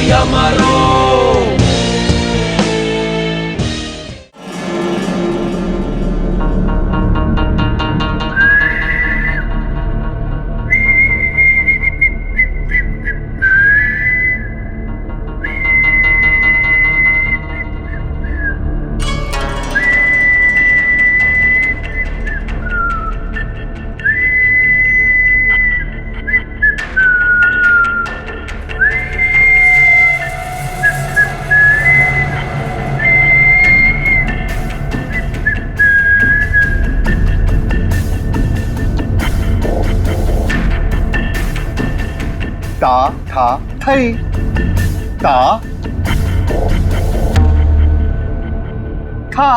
या मरो। ता था थई ता था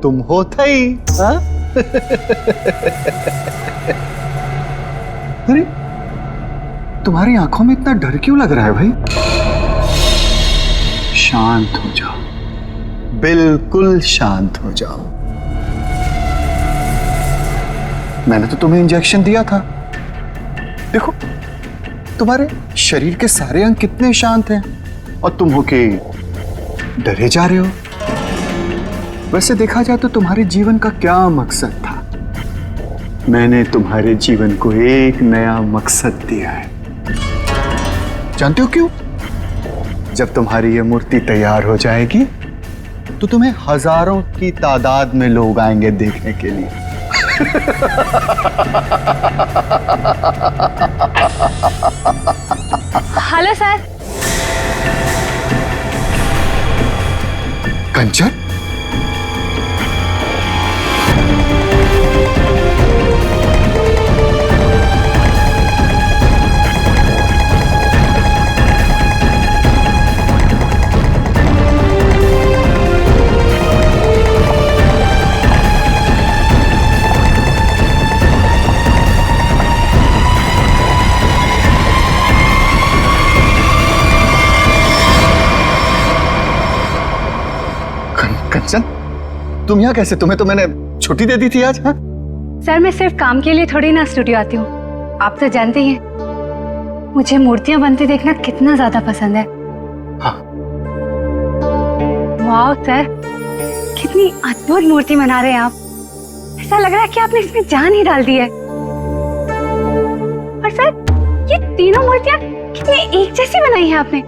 तुम हो थई। हाँ? अरे तुम्हारी आंखों में इतना डर क्यों लग रहा है भाई? शांत हो जाओ, बिल्कुल शांत हो जाओ। मैंने तो तुम्हें इंजेक्शन दिया था। देखो तुम्हारे शरीर के सारे अंग कितने शांत हैं और तुम हो के डरे जा रहे हो। वैसे देखा जाए तो तुम्हारे जीवन का क्या मकसद था? मैंने तुम्हारे जीवन को एक नया मकसद दिया है। जानते हो क्यों? जब तुम्हारी यह मूर्ति तैयार हो जाएगी तो तुम्हें हजारों की तादाद में लोग आएंगे देखने के लिए। Hello sir. कंचन, कंचन तुम यहाँ कैसे? तुम्हें तो मैंने छुट्टी दे दी थी आज। हाँ? सर मैं सिर्फ काम के लिए थोड़ी ना स्टूडियो आती हूँ, आप तो जानते ही हैं मुझे मूर्तियां बनती देखना कितना ज्यादा पसंद है। हाँ। वाह सर, कितनी अद्भुत मूर्ति बना रहे हैं आप। ऐसा लग रहा है कि आपने इसमें जान ही डाल दी है। और सर ये तीनों मूर्तियां कितनी एक जैसी बनाई है आपने।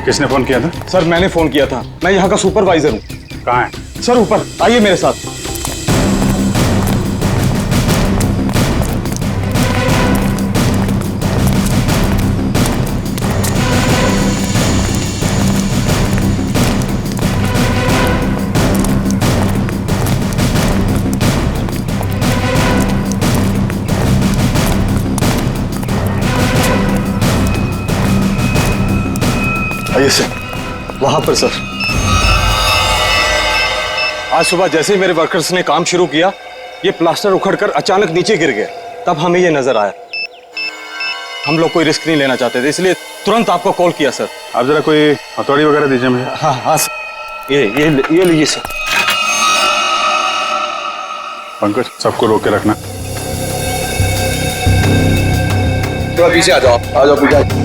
किसने फोन किया था? सर मैंने फोन किया था, मैं यहाँ का सुपरवाइजर हूँ। कहाँ है? सर ऊपर आइए मेरे साथ। आइए सर, वहां पर सर। आज सुबह जैसे ही मेरे वर्कर्स ने काम शुरू किया, ये प्लास्टर उखड़कर अचानक नीचे गिर गया। तब हमें ये नजर आया। हम लोग कोई रिस्क नहीं लेना चाहते थे, इसलिए तुरंत आपको कॉल किया सर। आप जरा कोई हथौड़ी वगैरह दीजिए मुझे। हाँ हाँ सर, ये लीजिए सर। पंकज, सबको रोक के रखना। थोड़ा पीछे आ जाओ पीछे।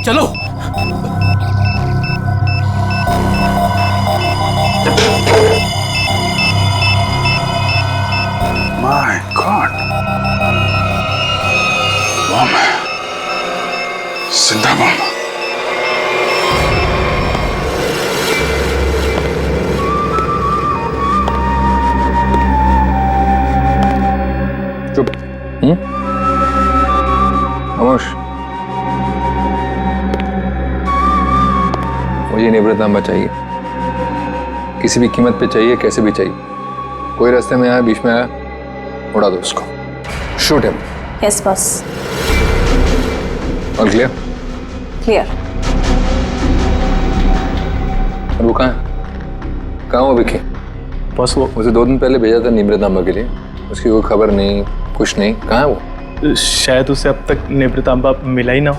चलो। माय गॉड, बम है, जिंदा बम। चुप। खामोश। मुझे निवृत्तांबा चाहिए, किसी भी कीमत पे चाहिए, कैसे भी चाहिए। कोई रास्ते में आया, बीच में आया, उड़ा दो उसको। Shoot him. Yes boss. और क्लियर? क्लियर। और वो कहाँ वो विकी? बस वो उसे 2 दिन पहले भेजा था निवृत्तांबा के लिए, उसकी कोई खबर नहीं, कुछ नहीं। कहाँ है वो? शायद उसे अब तक निवृत्तांबा मिला ही ना हो।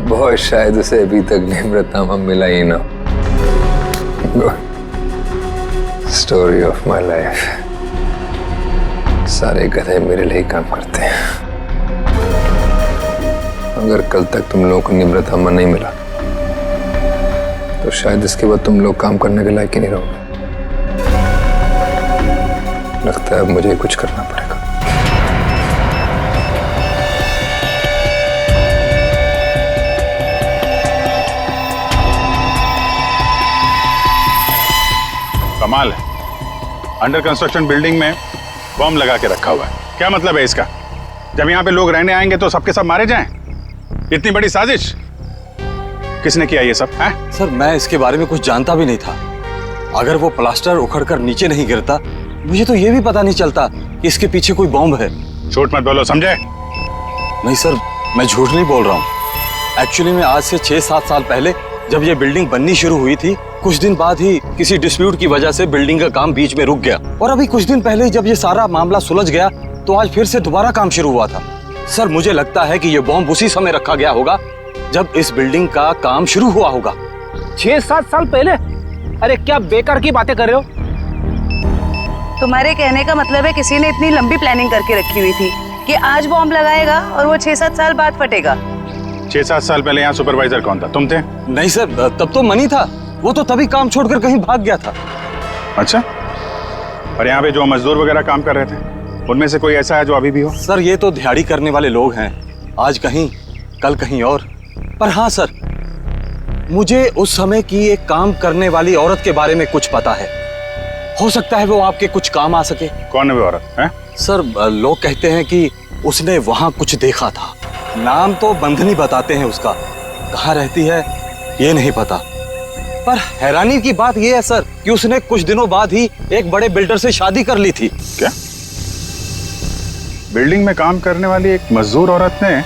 बहुत शायद उसे अभी तक निवृत्तांबा मिला ही ना। Story of my life. सारे गधे मेरे लिए ही काम करते हैं। अगर कल तक तुम लोगों को निवृत्तांबा नहीं मिला तो शायद इसके बाद तुम लोग काम करने के लायक ही नहीं रहोगे। लगता है अब मुझे कुछ करना पड़ेगा। कमाल है, अंडर कंस्ट्रक्शन बिल्डिंग में बम लगा के रखा हुआ है। क्या मतलब है इसका? जब यहाँ पे लोग रहने आएंगे तो सबके सब मारे जाएं? इतनी बड़ी साजिश किसने किया ये सब है? सर मैं इसके बारे में कुछ जानता भी नहीं था। अगर वो प्लास्टर उखड़कर नीचे नहीं गिरता, मुझे तो ये भी पता नहीं चलता कि इसके पीछे कोई बॉम्ब है। झूठ मत बोलो, समझे? नहीं सर, मैं झूठ नहीं बोल रहा हूँ। एक्चुअली में आज से 6-7 साल पहले जब ये बिल्डिंग बननी शुरू हुई थी, कुछ दिन बाद ही किसी डिस्प्यूट की वजह से बिल्डिंग का काम बीच में रुक गया। और अभी कुछ दिन पहले जब ये सारा मामला सुलझ गया तो आज फिर से दोबारा काम शुरू हुआ था। सर मुझे लगता है कि ये बॉम्ब उसी समय रखा गया होगा जब इस बिल्डिंग का काम शुरू हुआ होगा। 6-7 साल पहले? अरे क्या बेकार की बातें कर रहे हो? तुम्हारे कहने का मतलब है किसी ने इतनी लंबी प्लानिंग करके रखी हुई थी कि आज बॉम्ब लगाएगा और वो 6-7 साल बाद फटेगा। 6-7 साल पहले यहाँ सुपरवाइजर कौन था? तुम थे? नहीं सर, तब तो मनी था। वो तो तभी काम छोड़कर कहीं भाग गया था। अच्छा, और यहाँ पे जो मजदूर वगैरह काम कर रहे थे उनमें से कोई ऐसा है जो अभी भी हो? सर ये तो दिहाड़ी करने वाले लोग हैं, आज कहीं कल कहीं और। पर हाँ सर, मुझे उस समय की एक काम करने वाली औरत के बारे में कुछ पता है। हो सकता है वो आपके कुछ काम आ सके। कौन है वो औरत है? सर लोग कहते हैं कि उसने वहां कुछ देखा था। नाम तो बंधनी बताते हैं उसका, कहाँ रहती है ये नहीं पता। पर हैरानी की बात यह है सर कि उसने कुछ दिनों बाद ही एक बड़े बिल्डर से शादी कर ली थी। क्या? बिल्डिंग में काम करने वाली एक मजदूर औरत ने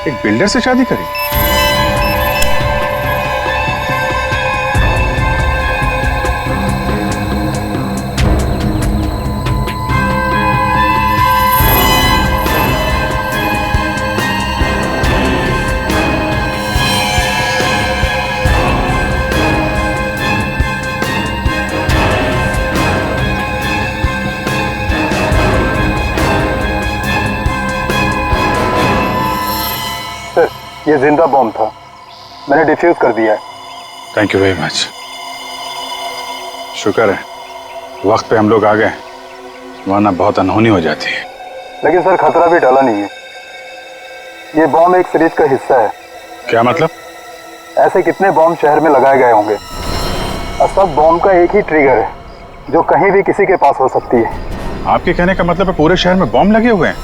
एक बिल्डर से शादी करी? ये जिंदा बॉम्ब था, मैंने डिफ्यूज कर दिया है। Thank you very much. शुक्र है वक्त पे हम लोग आ गए, वरना बहुत अनहोनी हो जाती है। लेकिन सर खतरा भी टला नहीं है। ये बॉम्ब एक सीरीज का हिस्सा है। क्या मतलब? ऐसे कितने बॉम्ब शहर में लगाए गए होंगे और सब बॉम्ब का एक ही ट्रिगर है जो कहीं भी किसी के पास हो सकती है। आपके कहने का मतलब है पूरे शहर में बॉम्ब लगे हुए हैं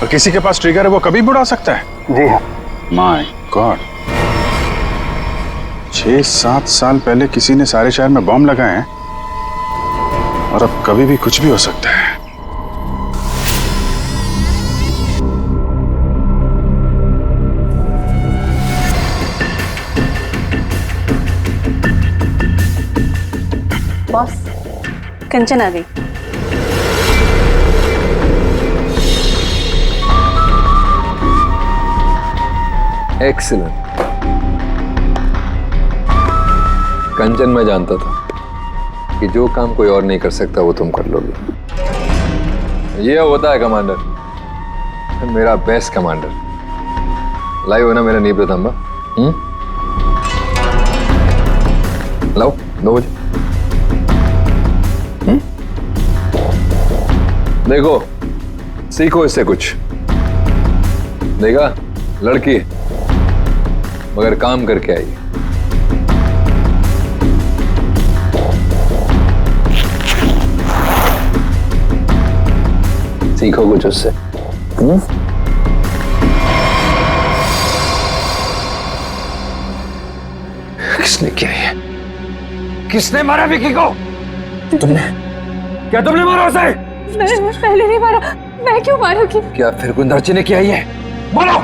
और किसी के पास ट्रिगर है, वो कभी भी उड़ा सकता है? जी हाँ। माय गॉड, 6-7 साल पहले किसी ने सारे शहर में बॉम्ब लगाए हैं और अब कभी भी कुछ भी हो सकता है। बॉस, कंचन आ गई। एक्सीलेंट। कंचन, मैं जानता था कि जो काम कोई और नहीं कर सकता वो तुम कर लोगे। ये होता है कमांडर, मेरा बेस्ट कमांडर। लाइव हो ना मेरा नीब रतंबा? लाओ 2 बजे। देखो, सीखो इससे कुछ। देखा, लड़की मगर काम करके आई। सीखो कुछ उससे। किसने किया ये? किसने मारा विकी को? तुमने? क्या तुमने मारा उसे? मैं पहले नहीं मारा। मैं क्यों मारूंगी? क्या फिर गुंदरची ने किया ये? बोलो।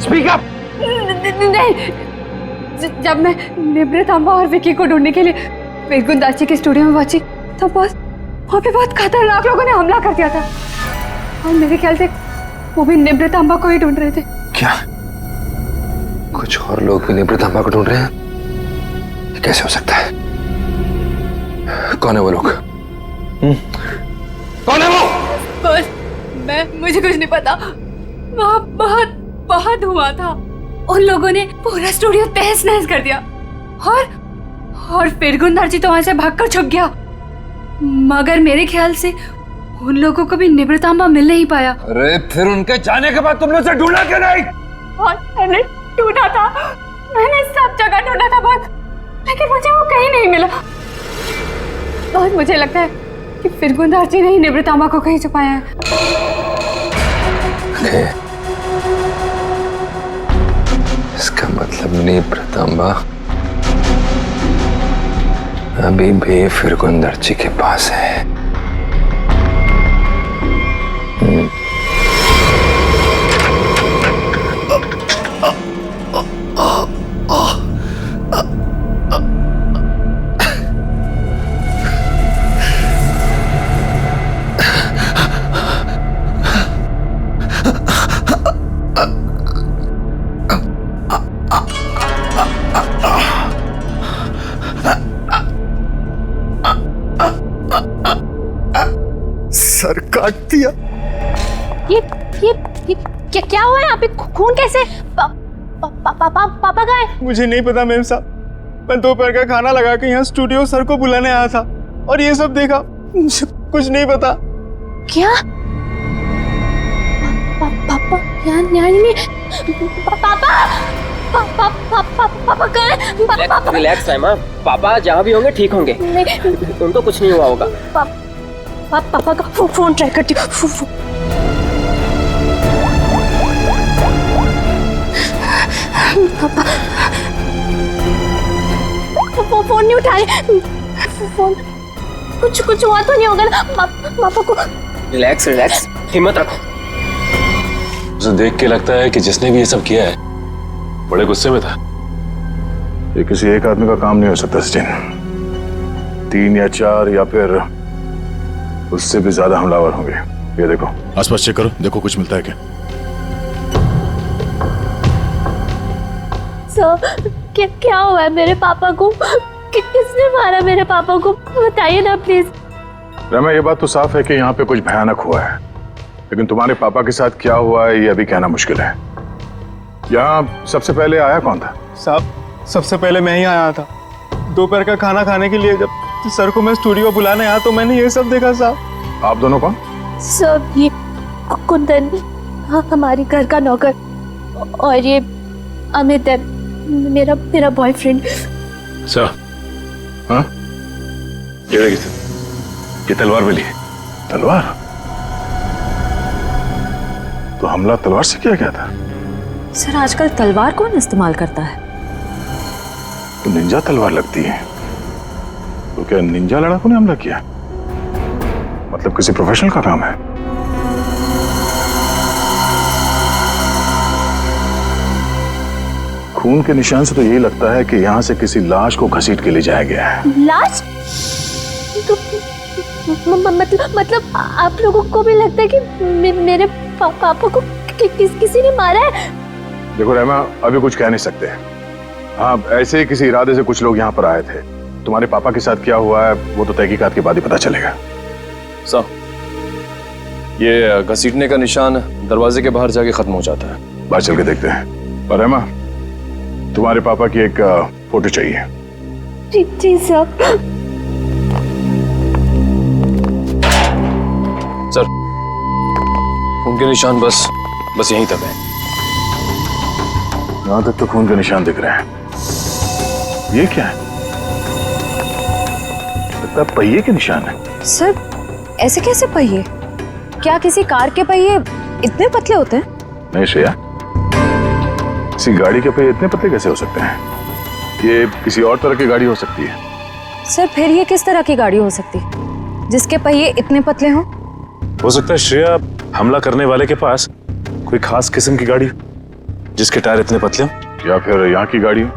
Speak up. नहीं, जब मैं निमृत अम्मा और विकी को ढूंढने के लिए फिरगुंदाची के स्टूडियो में पहुंची तो बस वहाँ पे बहुत खतरनाक लोगों ने हमला कर दिया था और मेरे ख्याल से वो भी निमृत अम्मा को ही ढूंढ रहे थे। क्या कुछ और लोग भी निमृत अम्मा को ढूंढ रहे हैं? ये कैसे हो सकता है? कौन है वो लोग? कौन है वो? बस मुझे कुछ नहीं पता। वहाँ बहुत हुआ था। उन लोगों ने पूरा स्टूडियो तहस नहस कर दिया और फिरगुंदार जी तो वहां से भागकर छुप गया। मगर मेरे ख्याल से उन लोगों को भी निमृतांबा मिल नहीं पाया। अरे फिर उनके जाने के बाद तुमने उसे ढूंढा क्यों नहीं? और मैंने ढूंढा था, मैंने सब जगह ढूंढा था बहुत, लेकिन मुझे वो कहीं नहीं मिला। और मुझे लगता है कि फिरगुंदार जी ने ही निमृतांबा को कहीं छुपाया है। इसका मतलब निमृतांबा अभी भी फिरगुंदरची के पास है। सर काट दिया। ये क्या हुआ है यहाँ पे? खून कैसे? पापा कहाँ है? मुझे नहीं पता मैम साहब, मैं दोपहर का खाना लगा के यहाँ स्टूडियो सर को बुलाने आया था और ये सब देखा। मुझे कुछ नहीं पता। क्या? पापा यहाँ नहीं। पापा कहाँ है? रिलैक्स है माँ, पापा जहाँ भी होंगे ठीक होंगे, उनको कुछ नहीं हुआ होगा। पापा का फोन ट्राई करती हूँ। पापा फोन नहीं उठा रहे। फोन कुछ हुआ तो नहीं होगा ना पापा को? रिलैक्स, हिम्मत रखो। उसे देख के लगता है कि जिसने भी ये सब किया है बड़े गुस्से में था। ये किसी एक आदमी का काम नहीं हो सकता सचिन, 3 या 4 या फिर उससे भी ज्यादा हमलावर होंगे। ये देखो, आसपास चेक करो, देखो कुछ मिलता है क्या। सर क्या हुआ है मेरे पापा को? किसने मारा मेरे पापा को? बताइए ना प्लीज। रमा, ये बात तो साफ है कि यहाँ पे कुछ भयानक हुआ है, लेकिन तुम्हारे पापा के साथ क्या हुआ है ये अभी कहना मुश्किल है। यहाँ सबसे पहले आया कौन था? साहब सबसे पहले मैं ही आया था। दोपहर का खाना खाने के लिए जब तो सर को मैं स्टूडियो बुलाने आया तो मैंने ये सब देखा साहब। आप दोनों कौन? सब ये कुंदन, हाँ, हमारी घर का नौकर, और ये अमित है, मेरा बॉयफ्रेंड। सर, हाँ, ये तलवार मिली है। तलवार? तो हमला तलवार से किया गया था? सर आजकल तलवार कौन इस्तेमाल करता है? तो निंजा तलवार लगती है। तो क्या निंजा लड़ाकों ने हमला किया? मतलब किसी प्रोफेशनल का काम है? खून के निशान से तो यही लगता है कि यहाँ से किसी लाश को घसीट के ले जाया गया है। लाश? तो मतलब आप लोगों को भी लगता है कि मेरे पापा को किसी ने मारा है? देखो रहमा, अभी कुछ कह नहीं सकते। हाँ, ऐसे ही किसी इरादे से कुछ लोग यहाँ पर आए थे। तुम्हारे पापा के साथ क्या हुआ है वो तो तहकीकात के बाद ही पता चलेगा। साहब, ये घसीटने का निशान दरवाजे के बाहर जाके खत्म हो जाता है। बाहर चल के देखते हैं। और रहमा, तुम्हारे पापा की एक फोटो चाहिए। जी साहब। सर, उनके निशान बस यहीं तक है। यहाँ तक तो खून के निशान दिख रहे हैं। ये क्या है? लगता है पहिए के निशान है। सर ऐसे कैसे पहिए? क्या किसी कार के पहिए इतने पतले होते हैं? नहीं श्रेया, किसी गाड़ी के पहिए इतने पतले कैसे हो सकते हैं? ये किसी और तरह की गाड़ी हो सकती है। सर फिर ये किस तरह की गाड़ी हो सकती है जिसके पहिए इतने पतले हों? हो सकता है श्रेया, हमला करने वाले के पास कोई खास किस्म की गाड़ी जिसके टायर इतने पतले हों। या फिर यहाँ की गाड़ी हो।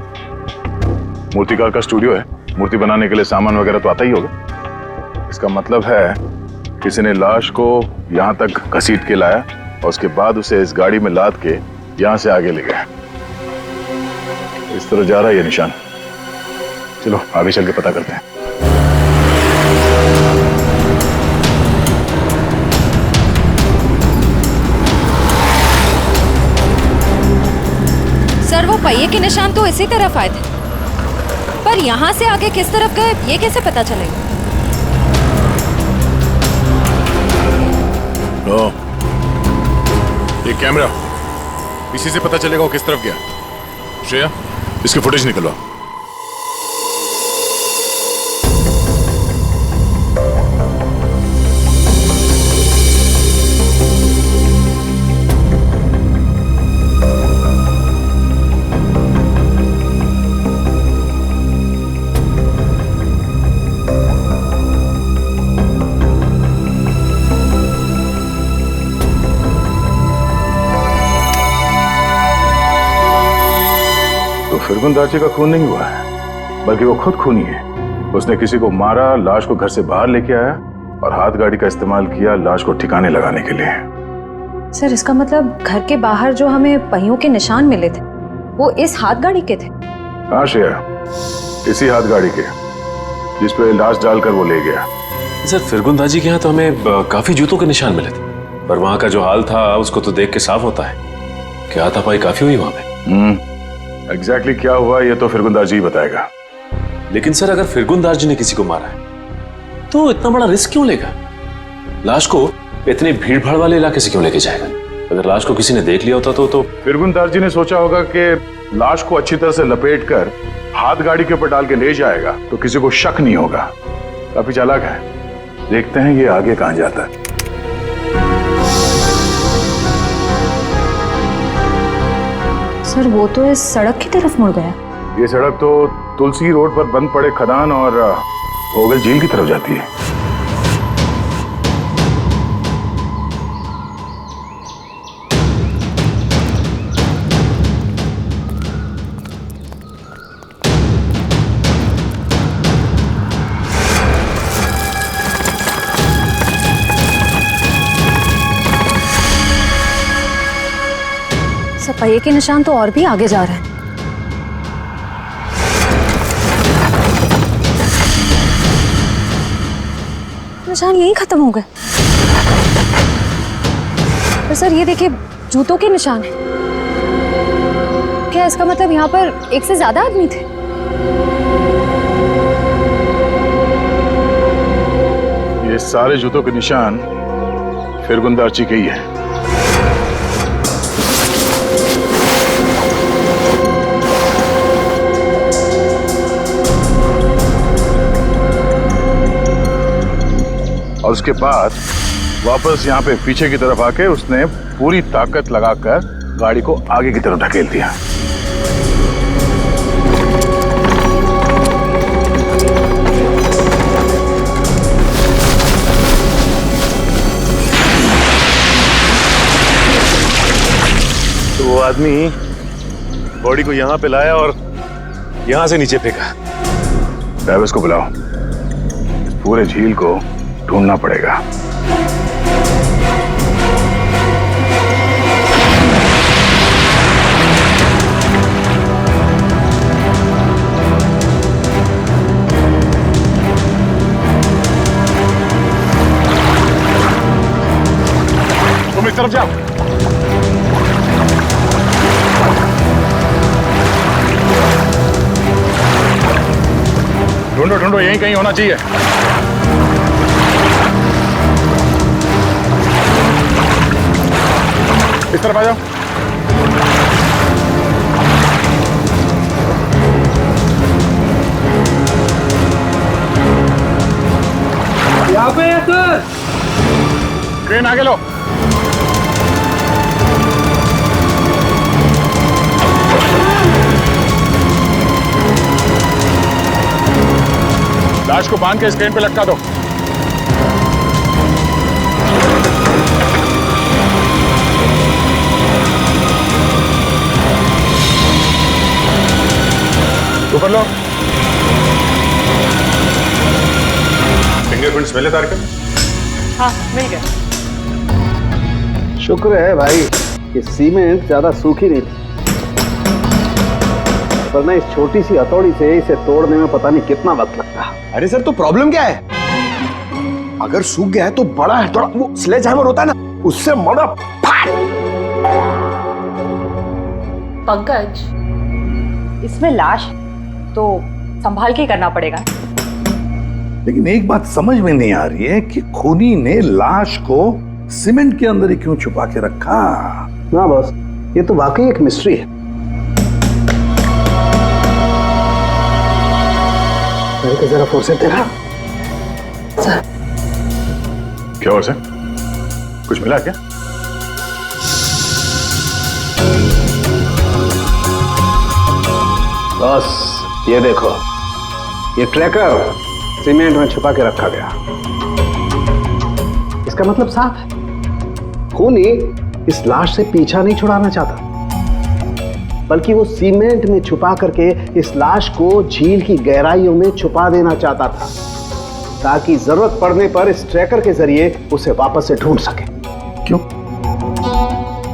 मूर्तिकार का स्टूडियो है, मूर्ति बनाने के लिए सामान वगैरह तो आता ही होगा। इसका मतलब है किसी ने लाश को यहाँ तक घसीट के लाया और उसके बाद उसे इस गाड़ी में लाद के यहाँ से आगे ले गया। इस तरह जा रहा है ये निशान। चलो आगे चल के पता करते हैं। सर वो पहिए के निशान तो इसी तरफ आए थे, पर यहाँ से आगे किस तरफ गए ये कैसे पता चलेगा? ये कैमरा, इसी से पता चलेगा वो किस तरफ गया। श्रेया, इसकी फुटेज निकलवा। फिरगुंदाची का खून नहीं हुआ है, बल्कि वो खुद खूनी है। उसने किसी को मारा, लाश को घर से बाहर लेके आया और हाथ गाड़ी का इस्तेमाल किया लाश को ठिकाने लगाने के लिए। सर इसका मतलब घर के बाहर जो हमें पहियों के निशान मिले थे वो इस हाथ गाड़ी के थे? हाँ श्रेया, इसी हाथ गाड़ी के जिस पे लाश डालकर वो ले गया। सर फिरगुंदाजी के यहाँ तो हमें काफी जूतों के निशान मिले थे, पर वहां का जो हाल था उसको तो देख के साफ होता है कि हाथापाई काफी हुई वहां पे। एग्जैक्टली क्या हुआ ये तो फिरगुंदार जी बताएगा। लेकिन सर अगर फिरगुंदार जी ने किसी को मारा है तो इतना बड़ा रिस्क क्यों लेगा? लाश को इतने भीड़ भाड़ वाले इलाके से क्यों लेके जाएगा? अगर लाश को किसी ने देख लिया होता तो फिरगुंदार जी ने सोचा होगा कि लाश को अच्छी तरह से लपेट कर हाथ गाड़ी के ऊपर डाल के ले जाएगा तो किसी को शक नहीं होगा। काफी चालाक है। देखते हैं ये आगे कहां जाता है। सर वो तो इस सड़क की तरफ मुड़ गया। ये सड़क तो तुलसी रोड पर बंद पड़े खदान और भोगल झील की तरफ जाती है। पहिए के निशान तो और भी आगे जा रहे हैं। निशान यहीं खत्म हो गए। पर सर ये देखिए जूतों के निशान है। क्या इसका मतलब यहाँ पर एक से ज्यादा आदमी थे? ये सारे जूतों के निशान फिरगुंदारची के ही है। और उसके बाद वापस यहाँ पे पीछे की तरफ आके उसने पूरी ताकत लगाकर गाड़ी को आगे की तरफ ढकेल दिया। तो वो आदमी बॉडी को यहां पे लाया और यहां से नीचे फेंका। ड्राइवर्स को बुलाओ, इस पूरे झील को ढूंढना पड़ेगा। तुम इस तरफ जाओ। ढूंढो ढूंढो, यहीं कहीं होना चाहिए। इस तरफ आ जाओ। यहाँ पे है सर। क्रेन आगे लो। लाश को बांध के इस क्रेन पे लटका दो। ऊपर लो। फिंगरप्रिंट्स मिले तारिका? हाँ मिल गया। शुक्र है भाई कि सीमेंट ज्यादा सूखी नहीं थी, वरना इस छोटी सी हथौड़ी से इसे तोड़ने में पता नहीं कितना वक्त लगता। अरे सर, तो प्रॉब्लम क्या है? अगर सूख गया है तो बड़ा है, थोड़ा वो स्लेज हैमर होता है ना, उससे मड़ा फाड़। पंकज, इसमें लाश तो संभाल के करना पड़ेगा। लेकिन एक बात समझ में नहीं आ रही है कि खूनी ने लाश को सीमेंट के अंदर ही क्यों छुपा के रखा? ना बॉस, ये तो वाकई एक मिस्ट्री है। जरा फोर्स देखा सर। क्या हुआ सर? कुछ मिला क्या? बॉस ये देखो, ये ट्रैकर सीमेंट में छुपा के रखा गया। इसका मतलब साफ है, खूनी इस लाश से पीछा नहीं छुड़ाना चाहता, बल्कि वो सीमेंट में छुपा करके इस लाश को झील की गहराइयों में छुपा देना चाहता था, ताकि जरूरत पड़ने पर इस ट्रैकर के जरिए उसे वापस से ढूंढ सके। क्यों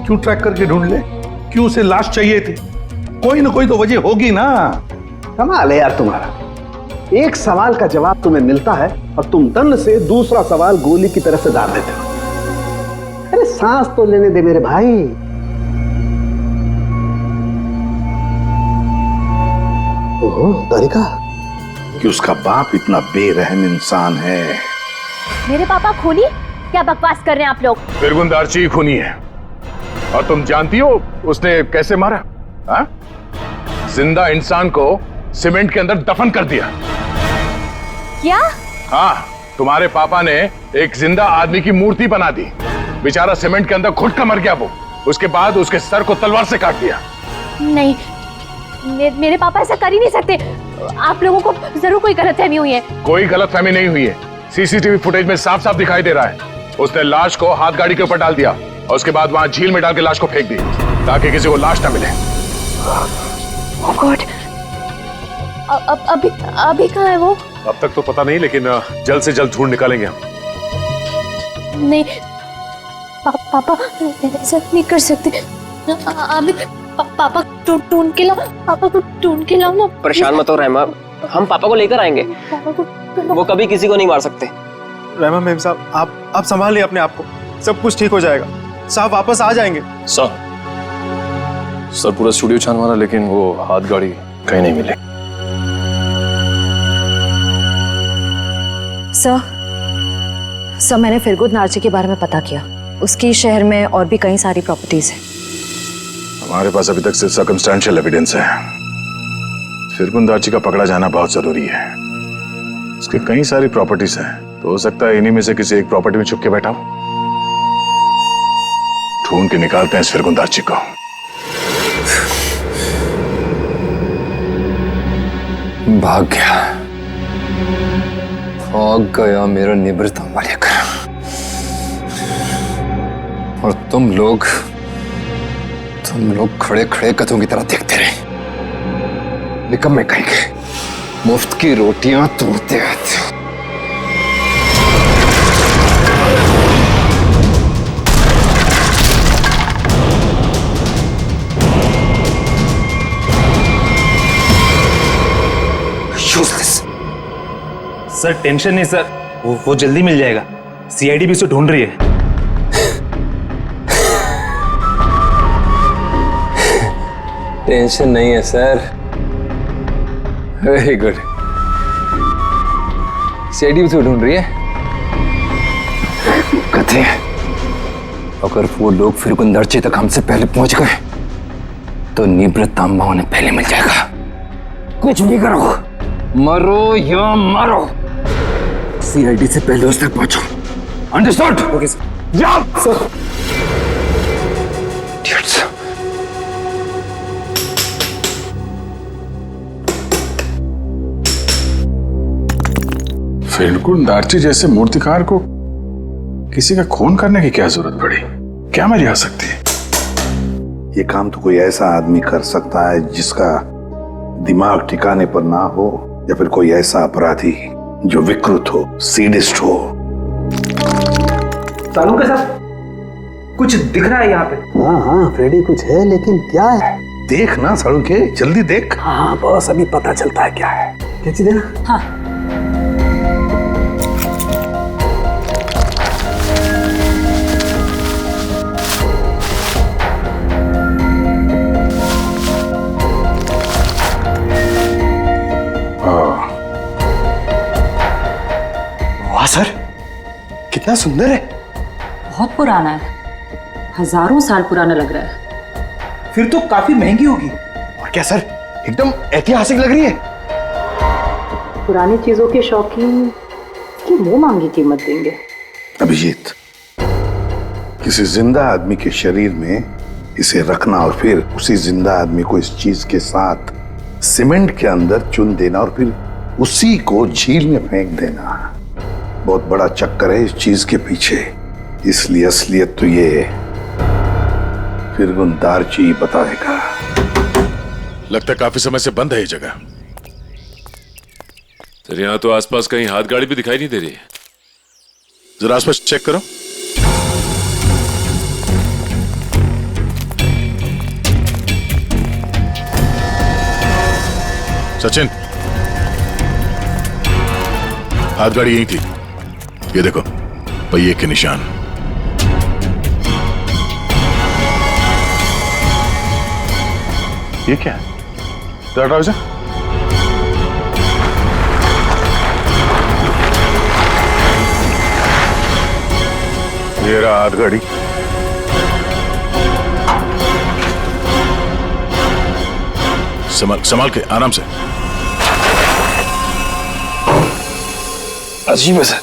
क्यों ट्रैक करके ढूंढ ले? क्यों उसे लाश चाहिए थी? कोई ना कोई तो वजह होगी ना। कमाल है यार तुम्हारा, एक सवाल का जवाब तुम्हें मिलता है और तुम तन से दूसरा सवाल गोली की तरफ से दाग देते हो। अरे सांस तो लेने दे मेरे भाई। ओहो तारिका, कि उसका बाप इतना बेरहम इंसान है। मेरे पापा खूनी? क्या बकवास कर रहे हैं आप लोग? फिरगुंदारची खूनी है, और तुम जानती हो उसने कैसे मारा? हाँ? जिंदा इंसान को सीमेंट के अंदर दफन कर दिया। क्या? हाँ, तुम्हारे पापा ने एक जिंदा आदमी की मूर्ति बना दी। बेचारा सीमेंट के अंदर घुट कर मर गया वो। उसके बाद उसके सर को तलवार से काट दिया। नहीं, मेरे पापा ऐसा कर ही नहीं सकते। आप लोगों को जरूर कोई गलतफहमी हुई है। कोई गलतफहमी नहीं हुई है। सीसीटीवी फुटेज में साफ साफ दिखाई दे रहा है। उसने लाश को हाथ गाड़ी के ऊपर डाल दिया और उसके बाद वहां झील में डाल के लाश को फेंक दी, ताकि किसी को लाश ना मिले। Oh God! अभी कहाँ है वो? अब तक तो पता नहीं, लेकिन जल्द से जल्द ढूंढ निकालेंगे हम। नहीं पापा ऐसा नहीं कर सकते। अभी पापा ढूंढ के लाओ, पापा को ढूंढ के लाओ ना। परेशान मत हो रहमा, हम पापा को लेकर आएंगे। पापा को वो कभी किसी को नहीं मार सकते। रहमा मेम साहब, आप संभालिए अपने आप को, सब कुछ ठीक हो जाएगा। साहब वापस आ जाएंगे। सर पूरा स्टूडियो छान मारा, लेकिन वो हाथ गाड़ी कहीं नहीं मिले। सर, सर मैंने फिरगुद नार्ची के बारे में पता किया। उसकी शहर में और भी कई सारी प्रॉपर्टीज हैं। हमारे पास अभी तक सिर्फ सर्कमस्टेंशियल एविडेंस है। फिरगुन दार्ची का पकड़ा जाना बहुत जरूरी है। उसके कई सारी प्रॉपर्टीज हैं, तो हो सकता है इन्हीं में से किसी एक प्रॉपर्टी में छुप के बैठा हो। ढूंढ के निकालते हैं इस फिरगुन दार्ची को। भाग गया मेरा निवृत्त मालिक। और तुम लोग खड़े खड़े कथों की तरह देखते रहे। निकम्मे कहेंगे, मुफ्त की रोटियां तोड़ते रहते हो। सर टेंशन नहीं सर, वो जल्दी मिल जाएगा। सीआईडी भी उसे ढूंढ रही है। टेंशन नहीं है सर। Very good. सीआईडी भी तो ढूंढ रही है। कहते हैं अगर वो लोग फिरगुन दार्ची तक हमसे पहले पहुंच गए तो निवृत्त तांबा उन्हें पहले मिल जाएगा। कुछ भी करो, मरो या मारो, सीआईडी से पहले उस तक पहुंचो। अंडरस्टूड? Okay sir. जाओ सर। फिरगुन दार्ची जैसे मूर्तिकार को किसी का खून करने की क्या जरूरत पड़ी? क्या मर्जी आ सकती है? ये काम तो कोई ऐसा आदमी कर सकता है जिसका दिमाग ठिकाने पर ना हो, या फिर कोई ऐसा अपराधी जो विकृत हो, सीडिस्ट हो। सालू के साथ कुछ दिख रहा है यहाँ पे। हाँ फ्रेडी, कुछ है, लेकिन क्या है? देख ना सालू के, जल्दी देख। हाँ बस अभी पता चलता है क्या है। क्या चीज है ना? हाँ वाह सर, कितना सुंदर है। बहुत पुराना है, हजारों साल पुराना लग रहा है। फिर तो काफी महंगी होगी। और क्या सर, एकदम ऐतिहासिक लग रही है। पुरानी चीजों के शौकीन की मुंह मांगी कीमत देंगे। अभिजीत, किसी जिंदा आदमी के शरीर में इसे रखना और फिर उसी जिंदा आदमी को इस चीज के साथ सीमेंट के अंदर चुन देना और फिर उसी को झील में फेंक देना, बहुत बड़ा चक्कर है इस चीज के पीछे। इसलिए असलियत तो ये फिरगुन दार्ची बताएगा। लगता है काफी समय से बंद है ये जगह। सर यहाँ तो आसपास कहीं हाथ गाड़ी भी दिखाई नहीं दे रही है। जरा आसपास चेक करो। सचिन, हाथ गाड़ी यही थी। ये देखो, पहिए के निशान। ये क्या है? हटाओ इसे। ये रहा हाथ गाड़ी। संभाल के, आराम से। अजीब है सर,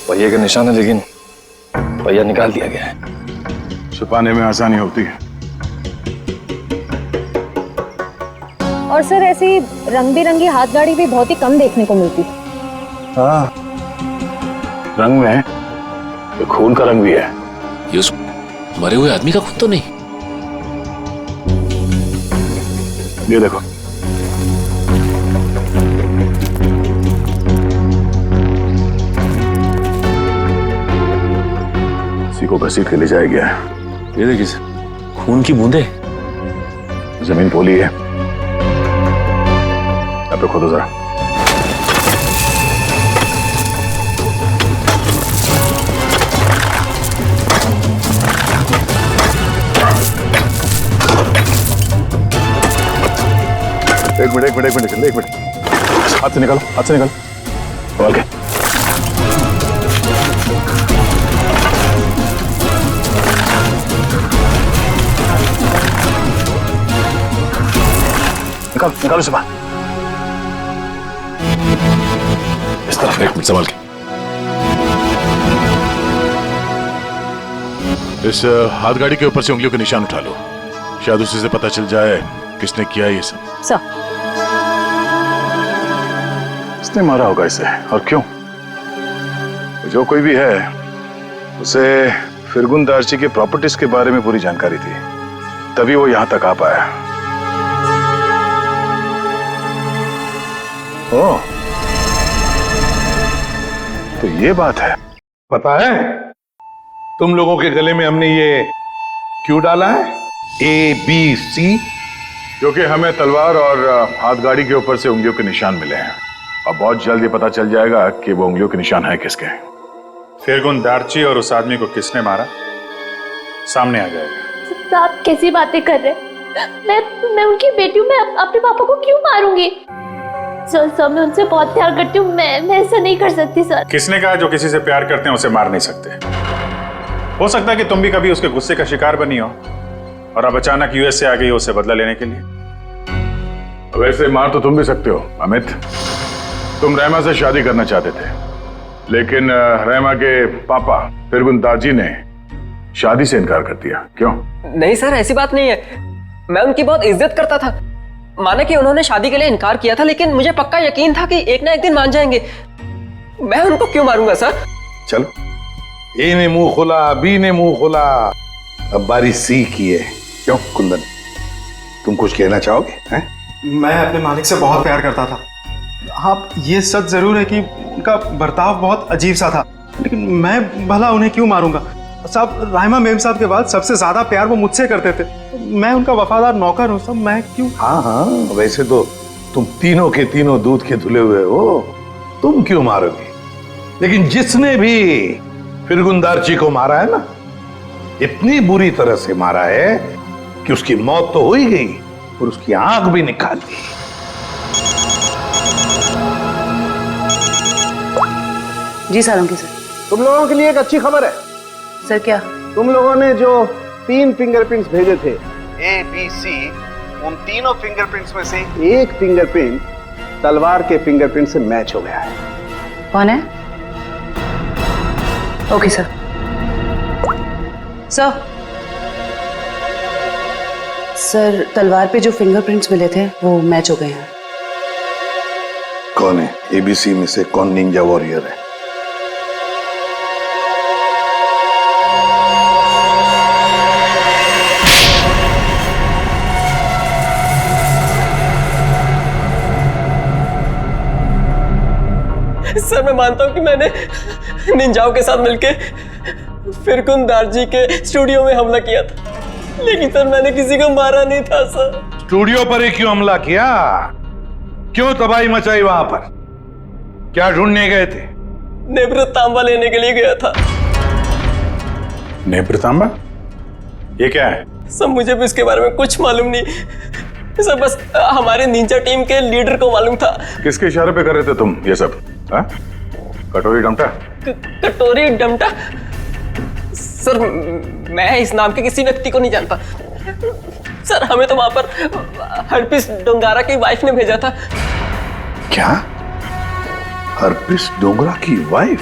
पहिए का निशान है लेकिन पहिया निकाल दिया गया है। छुपाने में आसानी होती है। और सर ऐसी रंग बिरंगी हाथ गाड़ी भी बहुत ही कम देखने को मिलती। हाँ, रंग में ये खून का रंग भी है। ये उस मरे हुए आदमी का खून तो नहीं? ये देखो, इसी को घसीट के ले जाया गया है। ये देखिए सर, खून की बूंदे। जमीन पोली है। यहाँ पे खोदो जरा। एक मिनट, हाथ से निकालो। ओके। निकालो से बाहर। इस तरफ, एक मिनट संभाल के। इस हाथ गाड़ी के ऊपर से उंगलियों के निशान उठा लो, शायद उसी से पता चल जाए किसने किया ये सब। सर। किसने मारा होगा इसे और क्यों? जो कोई भी है, उसे फिरगुन दार्ची के प्रॉपर्टीज के बारे में पूरी जानकारी थी, तभी वो यहां तक आ पाया। ओह, तो ये बात है। पता है तुम लोगों के गले में हमने ये क्यों डाला है? ABC, क्योंकि हमें तलवार और हाथ गाड़ी के ऊपर से उंगलियों के निशान मिले हैं और बहुत जल्द ये पता चल जाएगा कि वो उंगलियों के निशान है किसके। फिरगुन दार्ची और उस आदमी को किसने मारा, सामने आ जाएगा। आप कैसी बातें कर रहे हैं? मैं उनकी बेटी हूँ, मैं अपने पापा को क्यों मारूंगी? सर मैं उनसे बहुत प्यार करती हूँ, मैं ऐसा नहीं कर सकती सर। किसने कहा जो किसी से प्यार करते हैं उसे मार नहीं सकते? हो सकता है कि तुम भी कभी उसके गुस्से का शिकार बनी हो और अब अचानक यूएस से आ गई हो उसे बदला लेने के लिए। वैसे मार तो तुम भी सकते हो अमित। तुम रहमा से शादी करना चाहते थे, लेकिन रहमा के पापा फिरगुन दार्जी ने शादी से इनकार कर दिया। क्यों? नहीं सर, ऐसी बात नहीं है। मैं उनकी बहुत इज्जत करता था। माना कि उन्होंने शादी के लिए इनकार किया था, लेकिन मुझे पक्का यकीन था कि एक ना एक दिन मान जाएंगे। मैं उनको क्यों मारूंगा सर? चलो, ए ने मुंह खोला, बी ने मुंह खोला, अब बारी सी की है। क्यों कुंदन, तुम कुछ कहना चाहोगे? हैं? मैं अपने मालिक से बहुत प्यार करता था। हाँ, ये सच जरूर है कि उनका बर्ताव बहुत अजीब सा था, लेकिन मैं भला उन्हें क्यों मारूंगा? साहब, राहिमा मेम साहब के बाद सबसे ज्यादा प्यार वो मुझसे करते थे। मैं उनका वफादार नौकर हूँ, सब मैं क्यों? हाँ हाँ, वैसे तो तुम तीनों के तीनों दूध के धुले हुए हो, तुम क्यों मारोगे? लेकिन जिसने भी फिरगुन दार्ची को मारा है ना, इतनी बुरी तरह से मारा है कि उसकी मौत तो हो ही गई और उसकी आंख भी निकाल दी। जी सर, अंकित सर। तुम लोगों के लिए एक अच्छी खबर है। सर क्या? तुम लोगों ने जो 3 फिंगरप्रिंट्स भेजे थे, ABC, उन तीनों फिंगरप्रिंट्स में से एक फिंगरप्रिंट तलवार के फिंगरप्रिंट से मैच हो गया है। कौन है? Okay sir. सर, तलवार पे जो फिंगरप्रिंट्स मिले थे वो मैच हो गए हैं। कौन है? ABC में से कौन निंजा वॉरियर है? सर मैं मानता हूँ कि मैंने निंजाओं के साथ मिलके फिरगुन दार्जी के स्टूडियो में हमला किया था, लेकिन सर मैंने किसी को मारा नहीं था सर। स्टूडियो पर ही क्यों हमला किया? क्यों तबाही मचाई वहां पर? क्या ढूंढने गए थे? नेब्र तांबा लेने के लिए गया था। नेब्र तांबा? ये क्या है? सर मुझे भी इसके बारे में कुछ मालूम नहीं सर, बस हमारे निंजा टीम के लीडर को मालूम था। किसके इशारे पे कर रहे थे तुम ये सब? हा? कटोरी डमटा? कटोरी डमटा? सर मैं इस नाम के किसी व्यक्ति को नहीं जानता सर। हमें तो वहां पर हरपिस डोंगारा की वाइफ ने भेजा था। क्या? हरपिस डोंगरा की वाइफ?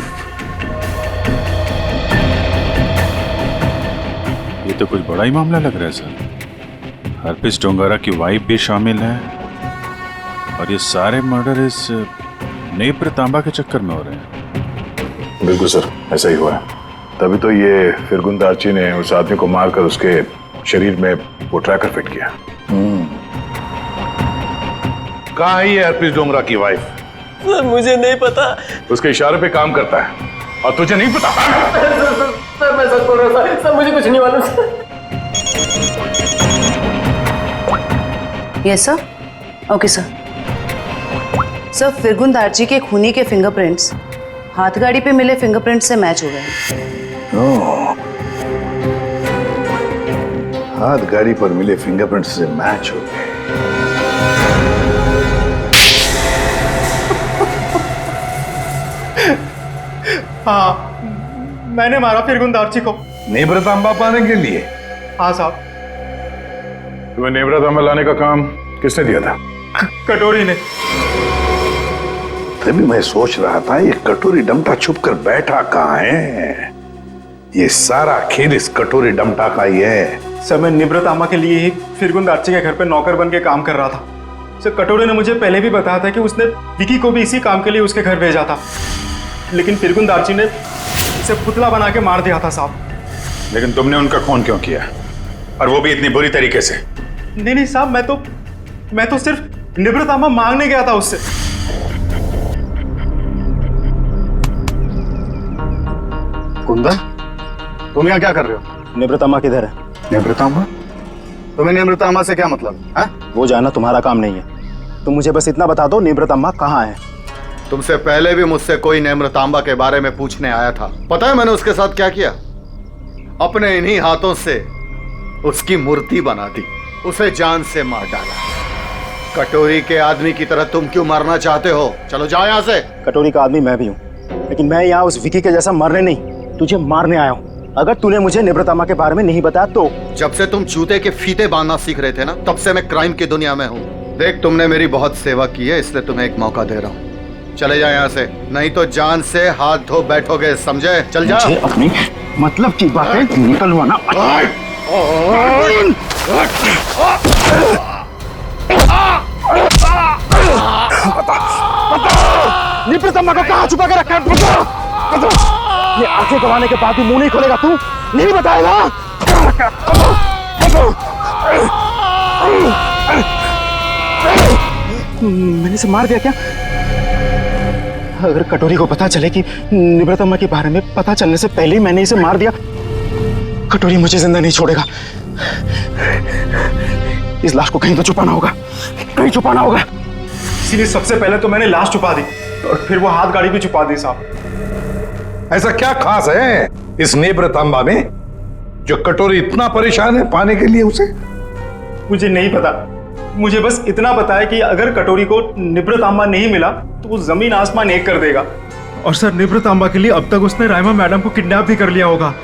ये तो कुछ बड़ा ही मामला लग रहा है सर। हरपिस डोंगारा की वाइफ भी शामिल है और ये सारे मर्डर इस नेब्र तांबा के चक्कर में हो रहे हैं। बिल्कुल सर, ऐसा ही हुआ है। तभी तो ये फिरगुन दार्ची ने उस आदमी को मारकर उसके शरीर में वो ट्रैकर फिट किया। कहाँ है ये हरपिस डोंगरा की वाइफ? सर मुझे नहीं पता। उसके इशारे पे काम करता है और तुझे नहीं पता? सर मैं सच बोल रहा हूँ सर, मुझे कुछ नहीं मालूम yes sir. Okay sir. Sir, फिरगुन दार्जी के खूनी के फिंगरप्रिंट्स हाथ गाड़ी पे मिले फिंगरप्रिंट से मैच हो गए। हाथ गाड़ी पर मिले फिंगरप्रिंट से मैच हो गए। हाँ, मैंने मारा फिरगुन दार्ची को। नेब्र तांबा पाने के लिए? हाँ साहब। तुम्हें नेब्रा तांबा लाने का काम किसने दिया था? कटोरी ने। तभी मैं सोच रहा था ये कटोरी डमटा छुप कर बैठा कहाँ है। ये सारा खेल इस कटोरी डमटा का ही है। सर मैं निवृत्त आमा के लिए ही फिरगुन दार्ची के घर पे नौकर बन के काम कर रहा था। सर कटोरी ने मुझे पहले भी बताया था कि उसने विकी को भी इसी काम के लिए उसके घर भेजा था, लेकिन फिरगुन दार्ची ने उसे पुतला बना के मार दिया था साहब। लेकिन तुमने उनका खून क्यों किया, और वो भी इतनी बुरी तरीके से? नहीं साहब, मैं तो सिर्फ निवृत्त आमा मांगने गया था उससे। कुंदन, तुम यहाँ क्या कर रहे हो? निवृत्तमा किधर है? निवृत्तामा? तुम्हें निवृत्तामा से क्या मतलब है? वो जानना तुम्हारा काम नहीं है। तुम मुझे बस इतना बता दो, निवृत्तमा कहाँ है? तुमसे पहले भी मुझसे कोई निवृत्तांबा के बारे में पूछने आया था। पता है मैंने उसके साथ क्या किया? अपने इन्हीं हाथों से उसकी मूर्ति बना दी, उसे जान से मार डाला। कटोरी के आदमी की तरह तुम क्यों मरना चाहते हो? चलो जाओ यहाँ से। कटोरी का आदमी मैं भी हूँ, लेकिन मैं यहाँ उस विकी के जैसा मरने नहीं, तुझे मारने आया हूँ। अगर तूने मुझे निवृत्तामा के बारे में नहीं बताया तो। जब से तुम जूते के फीते बांधना सीख रहे थे ना, तब से मैं क्राइम की दुनिया में हूँ। देख, तुमने मेरी बहुत सेवा की है, इसलिए तुम्हें एक मौका दे रहा हूँ। चले जाओ यहाँ से, नहीं तो जान से हाथ धो बैठोगे, समझे? चल जा। अपनी मतलब की बातें निकलवाना। निवृत्तामा को कहाँ छुपा के रखा है? ये आंखें गवाने के बाद भी मुंह नहीं खोलेगा तू? नहीं बताएगा? मैंने इसे मार दिया क्या? अगर कटोरी को पता चले कि निवृत्तामा के बारे में पता चलने से पहले ही मैंने इसे मार दिया, कटोरी मुझे जिंदा नहीं छोड़ेगा। इस लाश को कहीं तो छुपाना होगा, कहीं छुपाना होगा। इसीलिए सबसे पहले तो मैंने लाश छुपा दी और फिर वो हाथ गाड़ी भी छुपा दी साहब। ऐसा क्या खास है इस निवृत्तांबा में जो कटोरी इतना परेशान है पाने के लिए उसे? मुझे नहीं पता, मुझे बस इतना पता है कि अगर कटोरी को निवृत्तांबा नहीं मिला तो वो जमीन आसमान एक कर देगा। और सर, निवृत्तांबा के लिए अब तक उसने राइमा मैडम को किडनैप भी कर लिया होगा।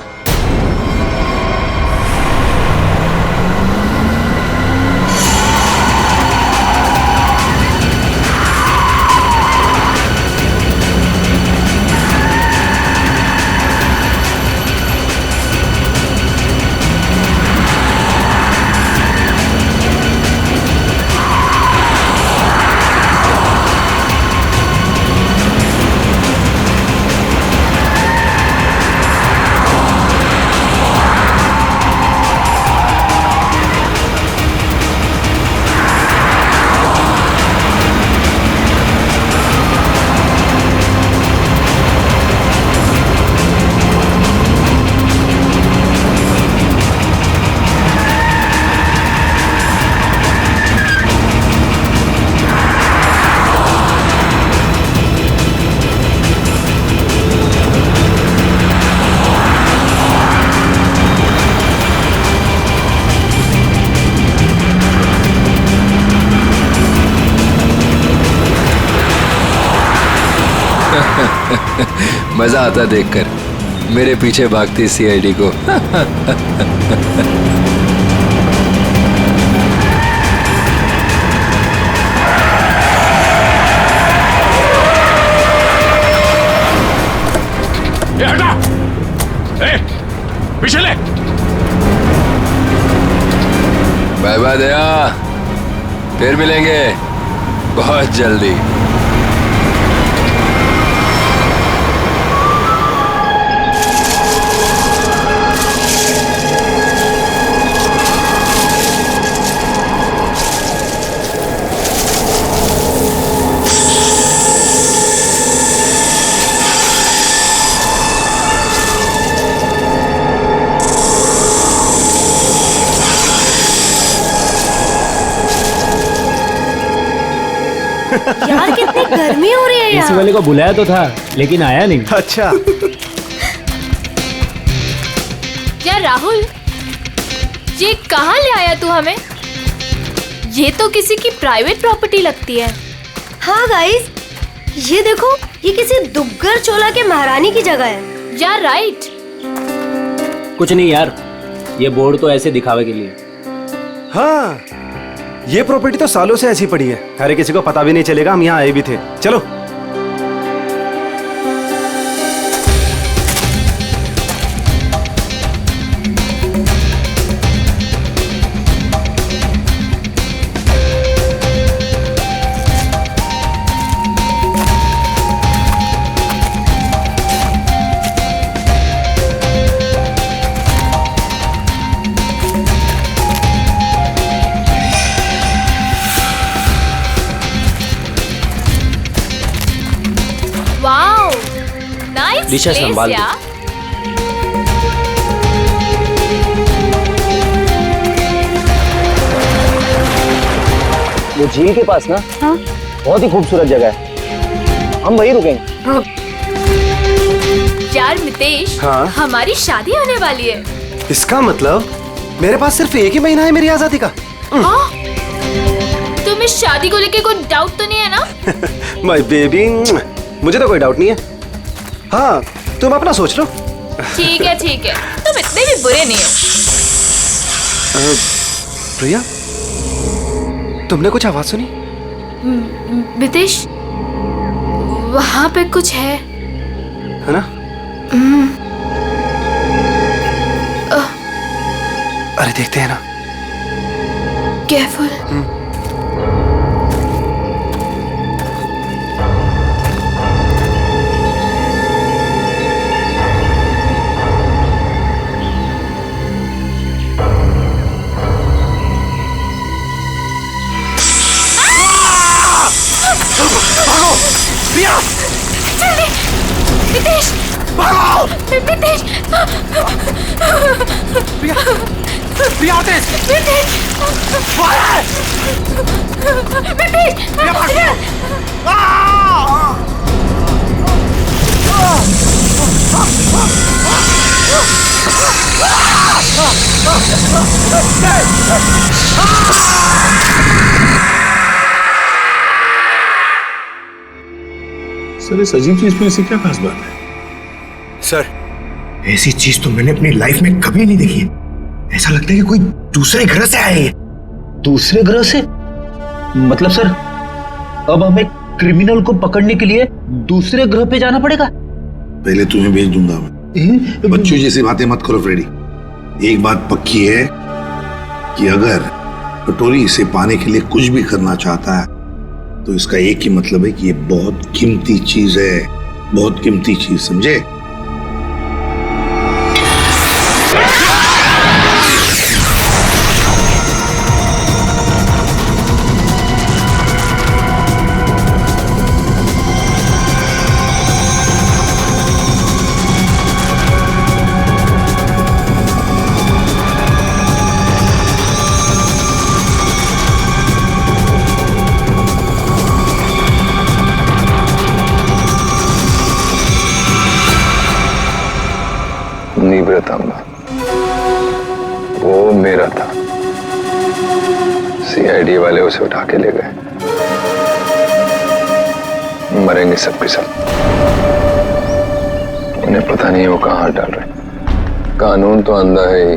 मजा आता देखकर मेरे पीछे भागती सीआईडी को। ये हटा, पीछे ले। बाय बाय दया, फिर मिलेंगे बहुत जल्दी। यार कितनी गर्मी हो रही है यार। एसी वाले को बुलाया तो था लेकिन आया नहीं। अच्छा। यार राहुल, ये कहाँ ले आया तू हमें? ये तो किसी की प्राइवेट प्रॉपर्टी लगती है। हाँ गाइस, ये देखो, ये किसी दुग्गर चोला के महारानी की जगह है। यार राइट। कुछ नहीं यार, ये बोर्ड तो ऐसे दिखावे के लिए। हाँ, ये प्रॉपर्टी तो सालों से ऐसी पड़ी है, अरे किसी को पता भी नहीं चलेगा हम यहाँ आए भी थे। चलो। दिशा संभाल। वो झील के पास ना, हाँ? बहुत ही खूबसूरत जगह है, हम वहीं रुकेंगे। यार मितेश, हाँ? हमारी शादी होने वाली है। इसका मतलब मेरे पास सिर्फ एक ही महीना है मेरी आजादी का। हाँ? तुम्हें शादी को लेके कोई डाउट तो नहीं है ना? माय बेबी, मुझे तो कोई डाउट नहीं है। हाँ, तुम अपना सोच लो। ठीक है, तुम इतने भी बुरे नहीं हो। प्रिया, तुमने कुछ आवाज सुनी? मितेश, वहाँ पे कुछ है ना? अरे देखते हैं ना। केयरफुल। मितेश, भागो! मितेश, प्रिया, तेज! मितेश, सर, इस अजीब चीज में ऐसी क्या खास बात है? सर, ऐसी चीज तो मैंने अपनी लाइफ में कभी नहीं देखी है। ऐसा लगता है कि कोई दूसरे ग्रह से आए हैं। दूसरे ग्रह से? मतलब सर, अब हमें क्रिमिनल को पकड़ने के लिए दूसरे ग्रह पे जाना पड़ेगा? पहले तुम्हें भेज दूंगा मैं। बच्चों जैसी बातें मत करो फ्रेडी। एक बात पक्की है कि अगर कटोरी इसे पाने के लिए कुछ भी करना चाहता है तो इसका एक ही मतलब है कि ये बहुत कीमती चीज है, बहुत कीमती चीज, समझे? निवृतांबा, वो मेरा था। सीआईडी वाले उसे उठा के ले गए। मरेंगे सब के सब। उन्हें पता नहीं वो कहाँ हाथ डाल रहे। कानून तो अंधा है ही,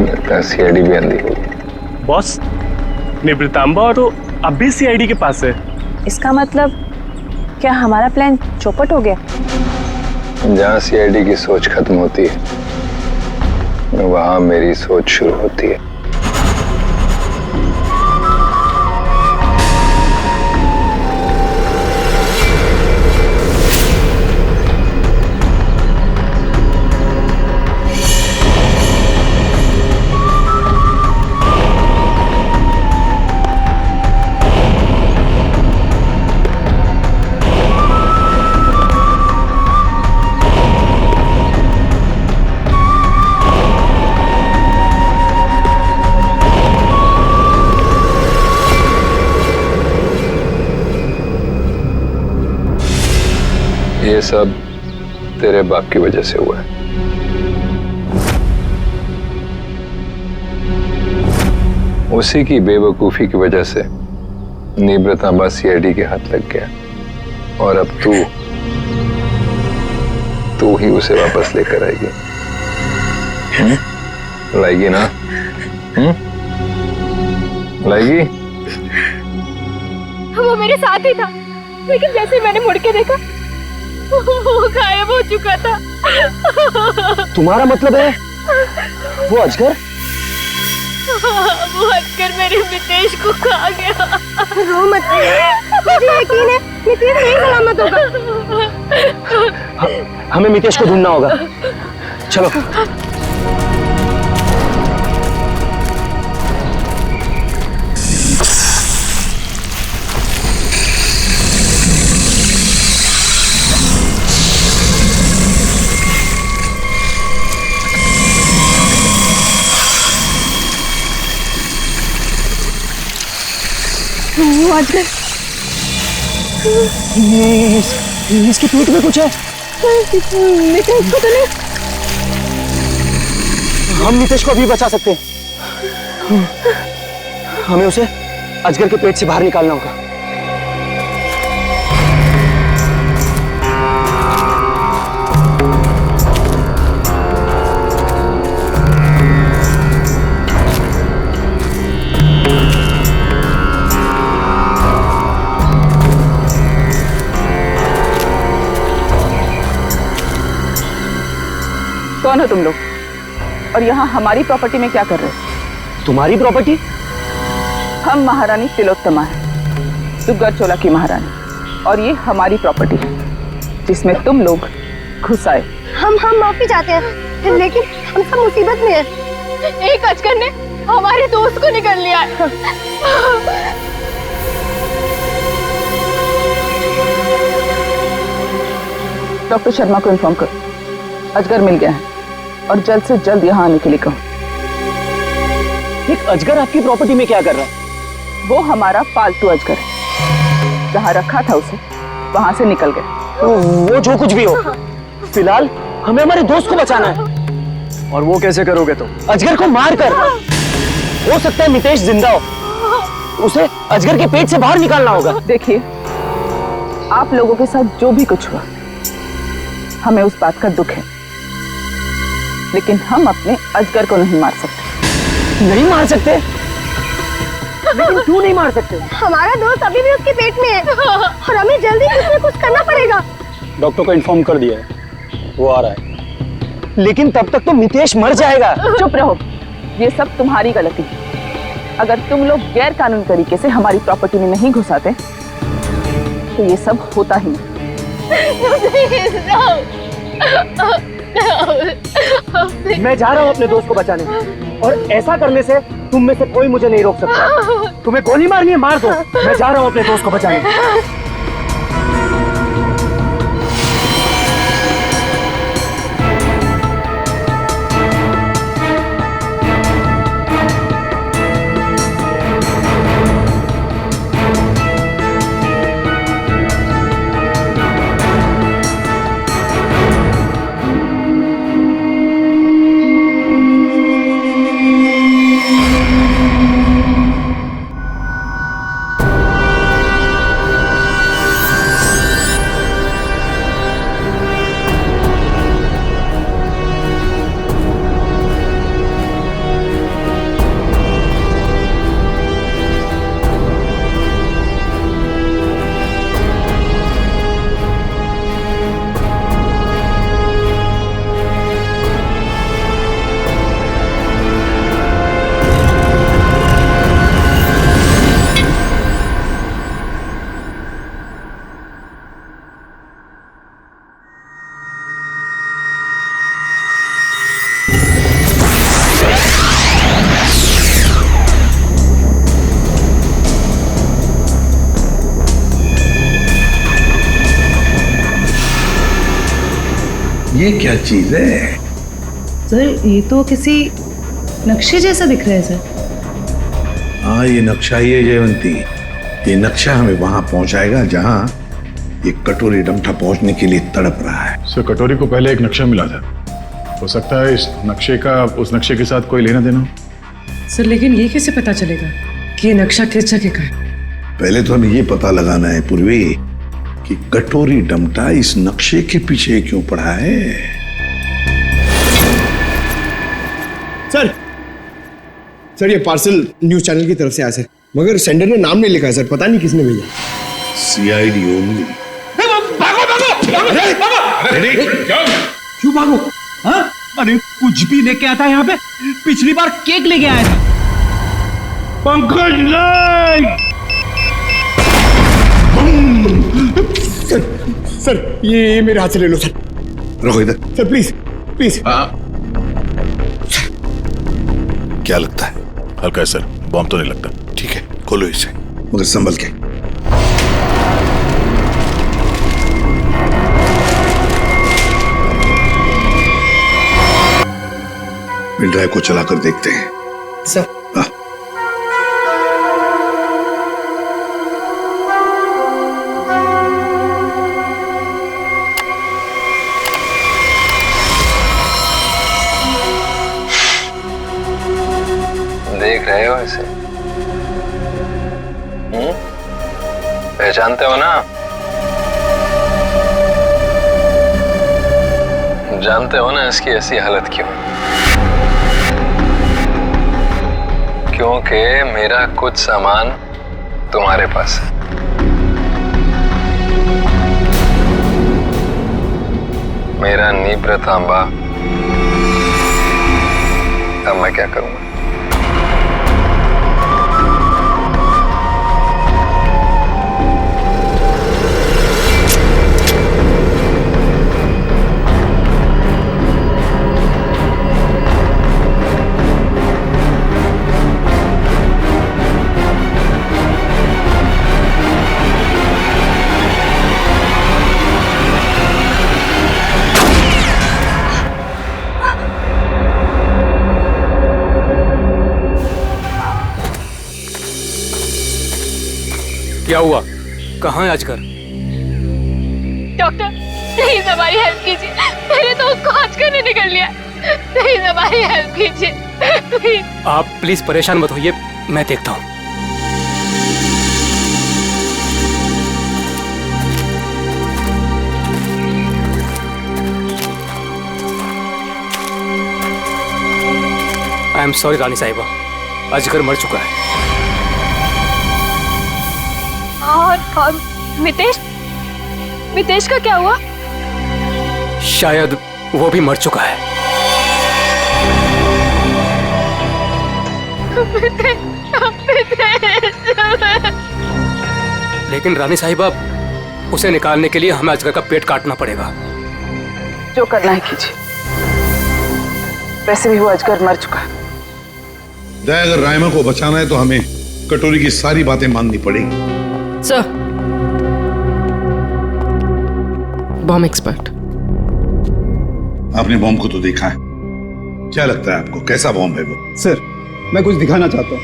लगता है सीआईडी भी अंधी होगी। बॉस, निवृतांबा तो अब भी सीआईडी के पास है। इसका मतलब क्या हमारा प्लान चौपट हो गया? जहाँ सीआईडी की सोच खत्म होती है वहां मेरी सोच शुरू होती है। ये सब तेरे बाप की वजह से हुआ है। उसी की बेवकूफी की वजह से निवृतांबा सीआईडी के हाथ लग गया और अब तू ही उसे वापस लेकर आएगी। लाएगी ना? लाएगी? वो मेरे साथ ही था, लेकिन जैसे मैंने मुड़ के देखा वो गायब हो चुका था। तुम्हारा मतलब है वो अजगर? वो हटकर मेरे मितेश को खा गया। रो मत, मुझे यकीन है मितेश नहीं सलामत होगा। हमें मितेश को ढूंढना होगा, चलो। वो अजगर, इसके पेट में कुछ है। मितेश को तो नहीं। हम मितेश को अभी बचा सकते हैं। हमें उसे अजगर के पेट से बाहर निकालना होगा। कौन हो तुम लोग, और यहाँ हमारी प्रॉपर्टी में क्या कर रहे हो? तुम्हारी प्रॉपर्टी? हम महारानी तिलोत्तमा है, दुग्गर चोला की महारानी, और ये हमारी प्रॉपर्टी है जिसमें तुम लोग घुस आए। हम माफी चाहते हैं, लेकिन हम सब मुसीबत में हैं। एक अजगर ने हमारे दोस्त को निकल लिया है। डॉक्टर शर्मा को इन्फॉर्म करो, अजगर मिल गया है और जल्द से जल्द यहाँ आने के लिए कहो। एक अजगर आपकी प्रॉपर्टी में क्या कर रहा है? वो हमारा पालतू अजगर है, जहाँ रखा था उसे वहां से निकल गया। वो जो कुछ भी हो, फिलहाल हमें हमारे दोस्त को बचाना है। और वो कैसे करोगे तुम? अजगर को मार कर। हो सकता है मितेश जिंदा हो, उसे अजगर के पेट से बाहर निकालना होगा। देखिए, आप लोगों के साथ जो भी कुछ हुआ, हमें उस बात का दुख है, लेकिन हम अपने अजगर को नहीं मार सकते। नहीं मार सकते? लेकिन क्यों नहीं मार सकते? हमारा दोस्त अभी भी उसके पेट में है और हमें जल्दी कुछ न कुछ करना पड़ेगा। डॉक्टर को इन्फॉर्म कर दिया है, वो आ रहा है। लेकिन तब तक तो मितेश मर जाएगा। चुप रहो, ये सब तुम्हारी गलती है। अगर तुम लोग गैर कानूनी तरीके से हमारी प्रॉपर्टी में नहीं घुसाते तो ये सब होता ही नहीं। मैं जा रहा हूँ अपने दोस्त को बचाने, और ऐसा करने से तुम में से कोई मुझे नहीं रोक सकता। तुम्हें गोली मारनी है, मार दो। मैं जा रहा हूँ अपने दोस्त को बचाने। ये क्या चीज है? सर, ये तो किसी नक्शे जैसा दिख रहा है सर। हाँ, ये नक्शा ही है जयवंती। ये नक्शा हमें वहां पहुंचाएगा जहां ये कटोरी डमठा पहुंचने के लिए तड़प रहा है। सर, कटोरी को पहले एक नक्शा मिला था, हो सकता है इस नक्शे का उस नक्शे के साथ कोई लेना देना हो। सर, लेकिन ये कैसे पता चलेगा कि ये नक्शा किस जगह का है? पहले तो हमें ये पता लगाना है पूर्वी कि कटोरी डमटा इस नक्शे के पीछे क्यों पड़ा है। सर सर ये पार्सल न्यूज चैनल की तरफ से आया सर, मगर सेंडर ने नाम नहीं लिखा है सर, पता नहीं किसने भेजा। CID only. क्यों भागो? हाँ? अरे कुछ भी लेके आता है यहाँ पे, पिछली बार केक लेके आया था। पंकज नहीं। सर ये मेरे हाथ से ले लो सर। रखो इधर। Sir please please. क्या लगता है? हल्का है सर, बॉम्ब तो नहीं लगता। ठीक है, खोलो इसे, मगर संभल के। पेन ड्राइव को चलाकर देखते हैं। सर। हाँ। देख रहे हो इसे? पहचानते हो ना? जानते हो ना इसकी ऐसी हालत क्यों? क्योंकि मेरा कुछ सामान तुम्हारे पास है। मेरा नीब्र तांबा। अब मैं क्या करूंगा? क्या हुआ? कहाँ है आजकर? डॉक्टर प्लीज हमारी हेल्प कीजिए, मेरे दोस्त को आजकर ने निकल लिया, प्लीज हमारी हेल्प कीजिए प्लीज। आप प्लीज परेशान मत होइए, मैं देखता हूँ। आई एम सॉरी रानी साहिबा, अजगर मर चुका है। और मितेश, मितेश का क्या हुआ? शायद वो भी मर चुका है। लेकिन रानी साहिबा, उसे निकालने के लिए हमें अजगर का पेट काटना पड़ेगा। जो करना है कीजिए, वैसे भी वो अजगर मर चुका है। अगर रायमा को बचाना है तो हमें कटोरी की सारी बातें माननी पड़ेगी। Sir, bomb expert. आपने बॉम्ब को तो देखा है, क्या लगता है आपको कैसा बॉम्ब है वो? सर मैं कुछ दिखाना चाहता हूँ।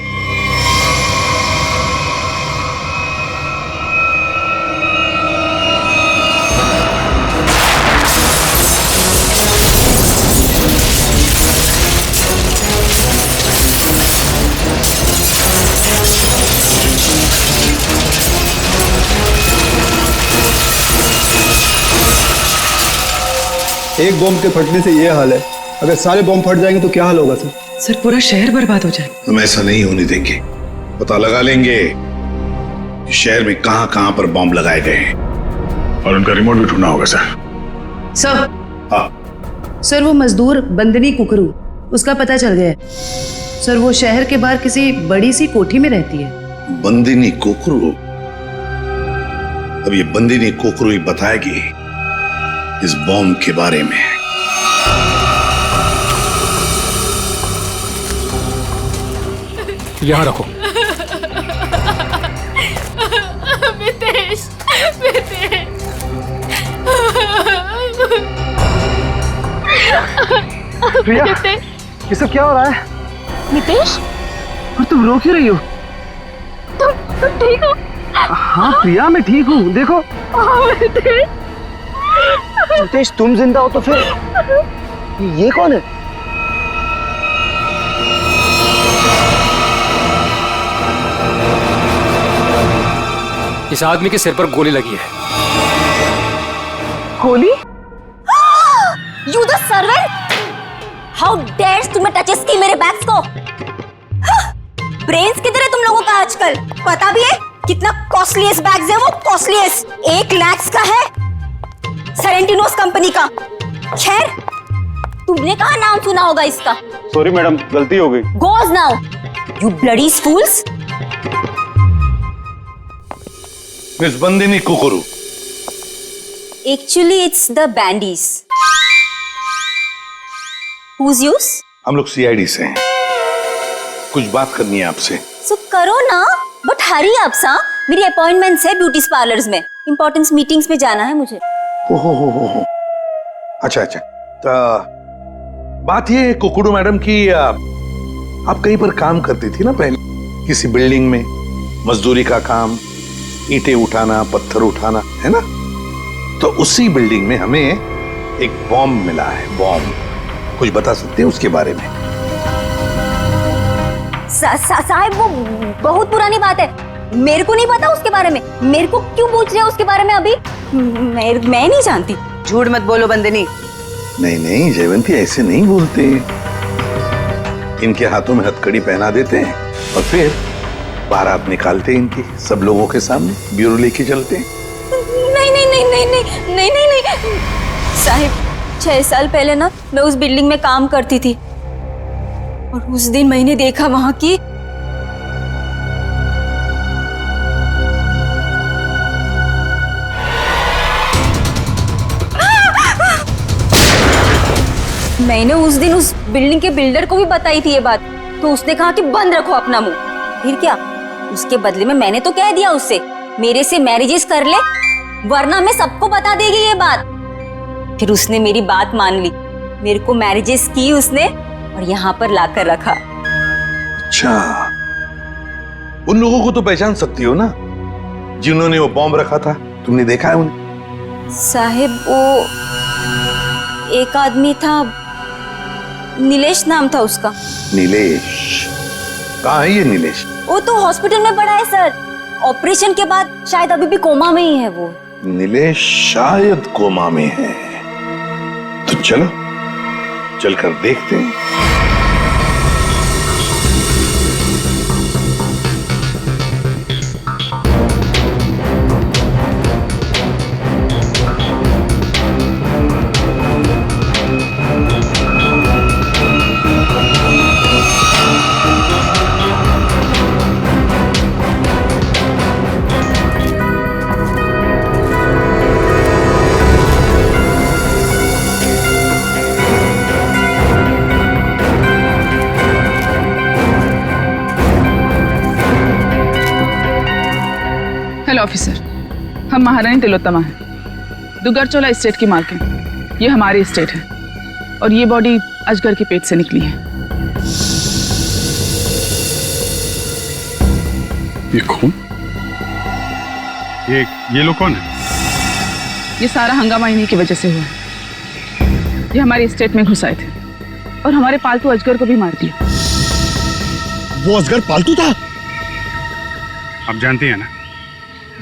एक बॉम्ब के फटने से ये हाल है, अगर सारे बॉम्ब फट जाएंगे तो क्या हाल होगा सर? सर पूरा शहर बर्बाद हो जाएगा। हम ऐसा नहीं होने देंगे, पता लगा लेंगे कि शहर में कहां कहां पर बॉम्ब लगाए गए हैं और उनका रिमोट भी ढूंढना होगा सर। सर। हाँ सर वो मजदूर बंदनी कुकरू, उसका पता चल गया है सर। वो शहर के बाहर किसी बड़ी सी कोठी में रहती है। बंदिनी कोकरू? अब ये बंदिनी कोकरू ही बताएगी इस बॉम्ब के बारे में। यहाँ रखो। मितेश, मितेश। प्रिया, ये सब क्या हो रहा है? मितेश, और तुम रो क्यों रही हो? तुम ठीक हो? हाँ प्रिया, मैं ठीक हूँ। देखो मितेश, तुम जिंदा हो तो फिर ये कौन है? इस आदमी के सिर पर गोली लगी है। गोली? You the servant! How dares तुम्हें टचेस की मेरे बैग्स को? ब्रेन्स किधर है तुम लोगों का आजकल? पता भी है कितना कॉस्टलीस्ट बैग्स है वो? कॉस्टलीस्ट 1 लाख का है, सेरेंटिनोस कंपनी का। खैर, तुमने कहाँ नाम सुना होगा इसका? सॉरी मैडम, गलती हो गई। Goes now, you bloody fools! Miss Bandini Kukru. Actually, it's the bandies. Who's yours? हम लोग सीआईडी से हैं, कुछ बात करनी है आपसे। So करो ना, बट हरी आप सा, मेरी अपॉइंटमेंट्स है ब्यूटी पार्लर्स में, इंपॉर्टेंट मीटिंग्स में जाना है मुझे। हो। अच्छा तो बात ये है कुकड़ू मैडम की, आप कहीं पर काम करती थी ना पहले, किसी बिल्डिंग में मजदूरी का काम, ईंटें उठाना, पत्थर उठाना, है ना? तो उसी बिल्डिंग में हमें एक बॉम्ब मिला है। बॉम्ब, कुछ बता सकते हैं उसके बारे में? साहब वो बहुत पुरानी बात है, मेरे को नहीं पता उसके बारे में। मेरे को क्यों पूछ रहे हो उसके बारे में अभी? मैं नहीं जानती। झूठ मत बोलो बंदिनी। नहीं जयवंती, ऐसे नहीं बोलते। इनके हाथों में हथकड़ी पहना देते हैं और फिर बारात निकालते हैं इनकी, सब लोगों के सामने ब्यूरो लेके चलते हैं। नहीं साहिब, 6 साल पहले ना मैं उस बिल्डिंग में काम करती थी और उस दिन मैंने देखा वहां की मैंने उस दिन उस बिल्डिंग के बिल्डर को भी बताई थी ये बात, तो उसने कहा कि बंद रखो अपना मुंह। फिर क्या, उसके बदले में मैंने तो कह दिया उससे मेरे से मैरिजेस कर ले, वरना मैं सबको बता देगी ये बात। फिर उसने मेरी बात मान ली, मेरे को मैरिजेस की उसने और यहाँ पर लाकर रखा। अच्छा, उन लोगों को तो पहचान सकती हो ना जिन्होंने वो बॉम्ब रखा था? तुमने देखा है उन्हें? साहिब वो एक आदमी था, नीलेश नाम था उसका। नीलेश? कहाँ है ये नीलेश? वो तो हॉस्पिटल में पड़ा है सर, ऑपरेशन के बाद शायद अभी भी कोमा में ही है वो। नीलेश शायद कोमा में है, तो चलो चलकर देखते हैं। हेलो ऑफिसर, हम महारानी तिलोत्तमा हैं, दुगरचोला एस्टेट की मालकिन। ये हमारी एस्टेट है और ये बॉडी अजगर के पेट से निकली है। ये कौन? ये लोग कौन है? ये सारा हंगामा इन्हीं की वजह से हुआ है। ये हमारी एस्टेट में घुस आए थे और हमारे पालतू अजगर को भी मार दिया। वो अजगर पालतू था? आप जानती हैं ना,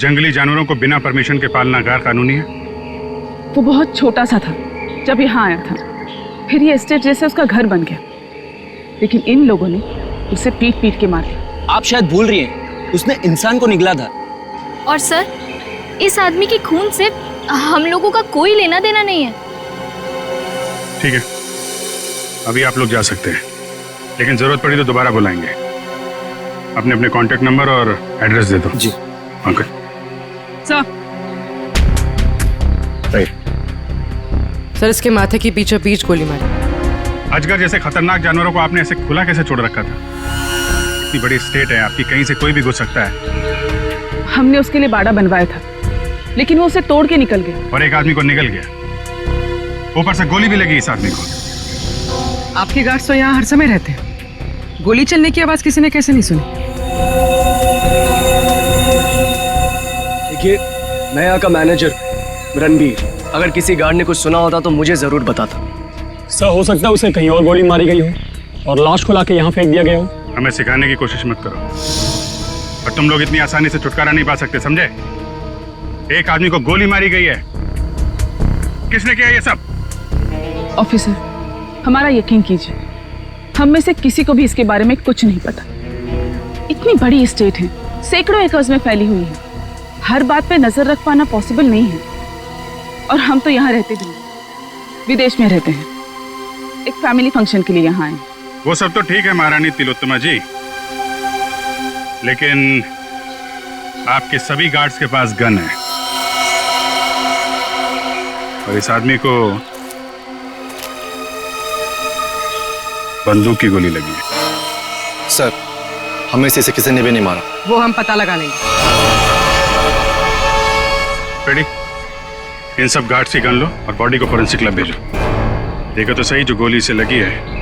जंगली जानवरों को बिना परमिशन के पालना गैर कानूनी है। वो बहुत छोटा सा था जब यहाँ आया था, फिर ये एस्टेट जैसे उसका घर बन गया, लेकिन इन लोगों ने उसे पीट पीट के मार दिया। आप शायद भूल रही हैं, उसने इंसान को निगला था। और सर, इस आदमी के खून से हम लोगों का कोई लेना देना नहीं है। ठीक है, अभी आप लोग जा सकते हैं, लेकिन जरूरत पड़ी तो दोबारा बुलाएंगे। अपने अपने कांटेक्ट नंबर और एड्रेस दे दो। जी ओके सर, इसके माथे की पीछे पीछ गोली मारी। अजगर जैसे खतरनाक जानवरों को आपने ऐसे खुला कैसे छोड़ रखा था? इतनी बड़ी स्टेट है आपकी, कहीं से कोई भी घुस सकता है। हमने उसके लिए बाड़ा बनवाया था, लेकिन वो उसे तोड़ के निकल गया। और एक आदमी को निकल गया, ऊपर से गोली भी लगी इस आदमी को। आपके गार्ड्स तो यहाँ हर समय रहते हैं, गोली चलने की आवाज किसी ने कैसे नहीं सुनी? देखिए, मैं यहाँ का मैनेजर रणबीर, अगर किसी गार्ड ने कुछ सुना होता तो मुझे जरूर बताता। सर, हो सकता है उसे कहीं और गोली मारी गई हो और लाश को लाके यहाँ फेंक दिया गया हो। हमें सिखाने की कोशिश मत करो, और तुम लोग इतनी आसानी से छुटकारा नहीं पा सकते, समझे? एक आदमी को गोली मारी गई है। किसने किया ये सब? ऑफिसर, हमारा यकीन कीजिए, हम में से किसी को भी इसके बारे में कुछ नहीं पता। इतनी बड़ी एस्टेट है, सैकड़ों एकर्स में फैली हुई है, हर बात पे नजर रख पाना पॉसिबल नहीं है। और हम तो यहाँ रहते भी नहीं, विदेश में रहते हैं, एक फैमिली फंक्शन के लिए यहाँ आए। वो सब तो ठीक है महारानी तिलोत्तमा जी, लेकिन आपके सभी गार्ड्स के पास गन है और इस आदमी को बंदूक की गोली लगी है। सर, हमें से किसी ने भी नहीं मारा। वो हम पता लगा लेंगे। रेडी, इन सब गार्ड्स की गन लो और बॉडी को फोरेंसिक लैब भेजो। देखो तो सही जो गोली से लगी है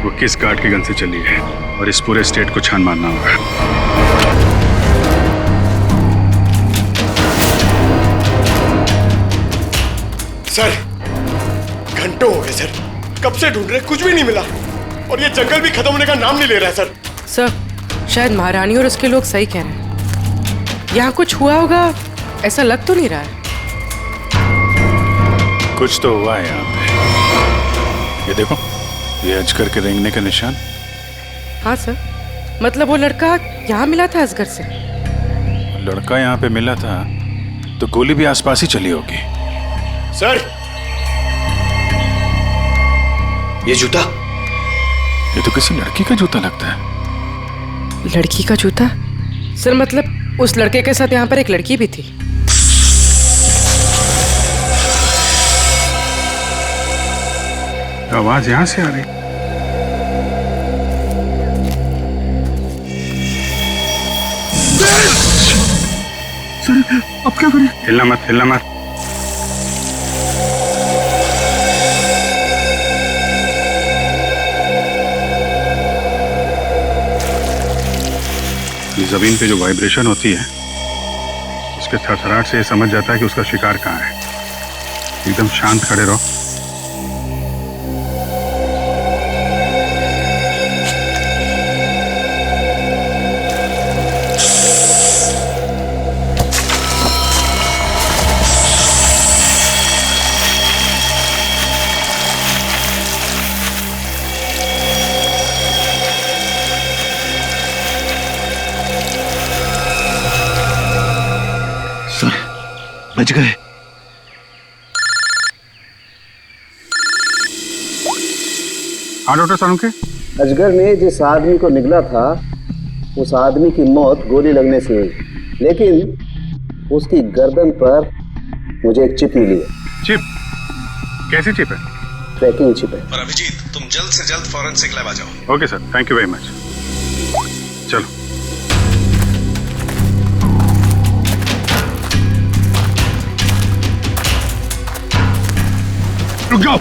वो किस गार्ड की गन से चली है, और इस पूरे स्टेट को छान मारना होगा। सर, घंटों हो गए सर, कब से ढूंढ रहे, कुछ भी नहीं मिला, और ये जंगल भी खत्म होने का नाम नहीं ले रहा है सर। सर, शायद महारानी और उसके लोग सही कह रहे हैं, यहाँ कुछ हुआ होगा, ऐसा लग तो नहीं रहा है। कुछ तो हुआ है यहाँ पे। ये देखो, ये अजगर के रेंगने का निशान। हाँ सर, मतलब वो लड़का यहाँ मिला था असगर से। लड़का यहाँ पे मिला था तो गोली भी आसपास ही चली होगी। सर, ये जूता, ये तो किसी लड़की का जूता लगता है। लड़की का जूता? सर मतलब उस लड़के के साथ यहाँ पर एक लड़की भी थी। आवाज यहां से आ रही। सर, अब क्या करें? हिलना मत, हिलना मत। जमीन पे जो वाइब्रेशन होती है उसके थरथराहट से समझ जाता है कि उसका शिकार कहाँ है। एकदम शांत खड़े रहो। बच गए। हाँ डॉक्टर सालुंके। अजगर ने जिस आदमी को निगला था उस आदमी की मौत गोली लगने से हुई, लेकिन उसकी गर्दन पर मुझे एक चिप मिली है। चिप? कैसी चिप है? ट्रैकिंग चिप है। पर अभिजीत, तुम जल्द से जल्द फॉरेंसिक लैब आ जाओ। Okay sir, thank you very much. चलो। रुक जाओ।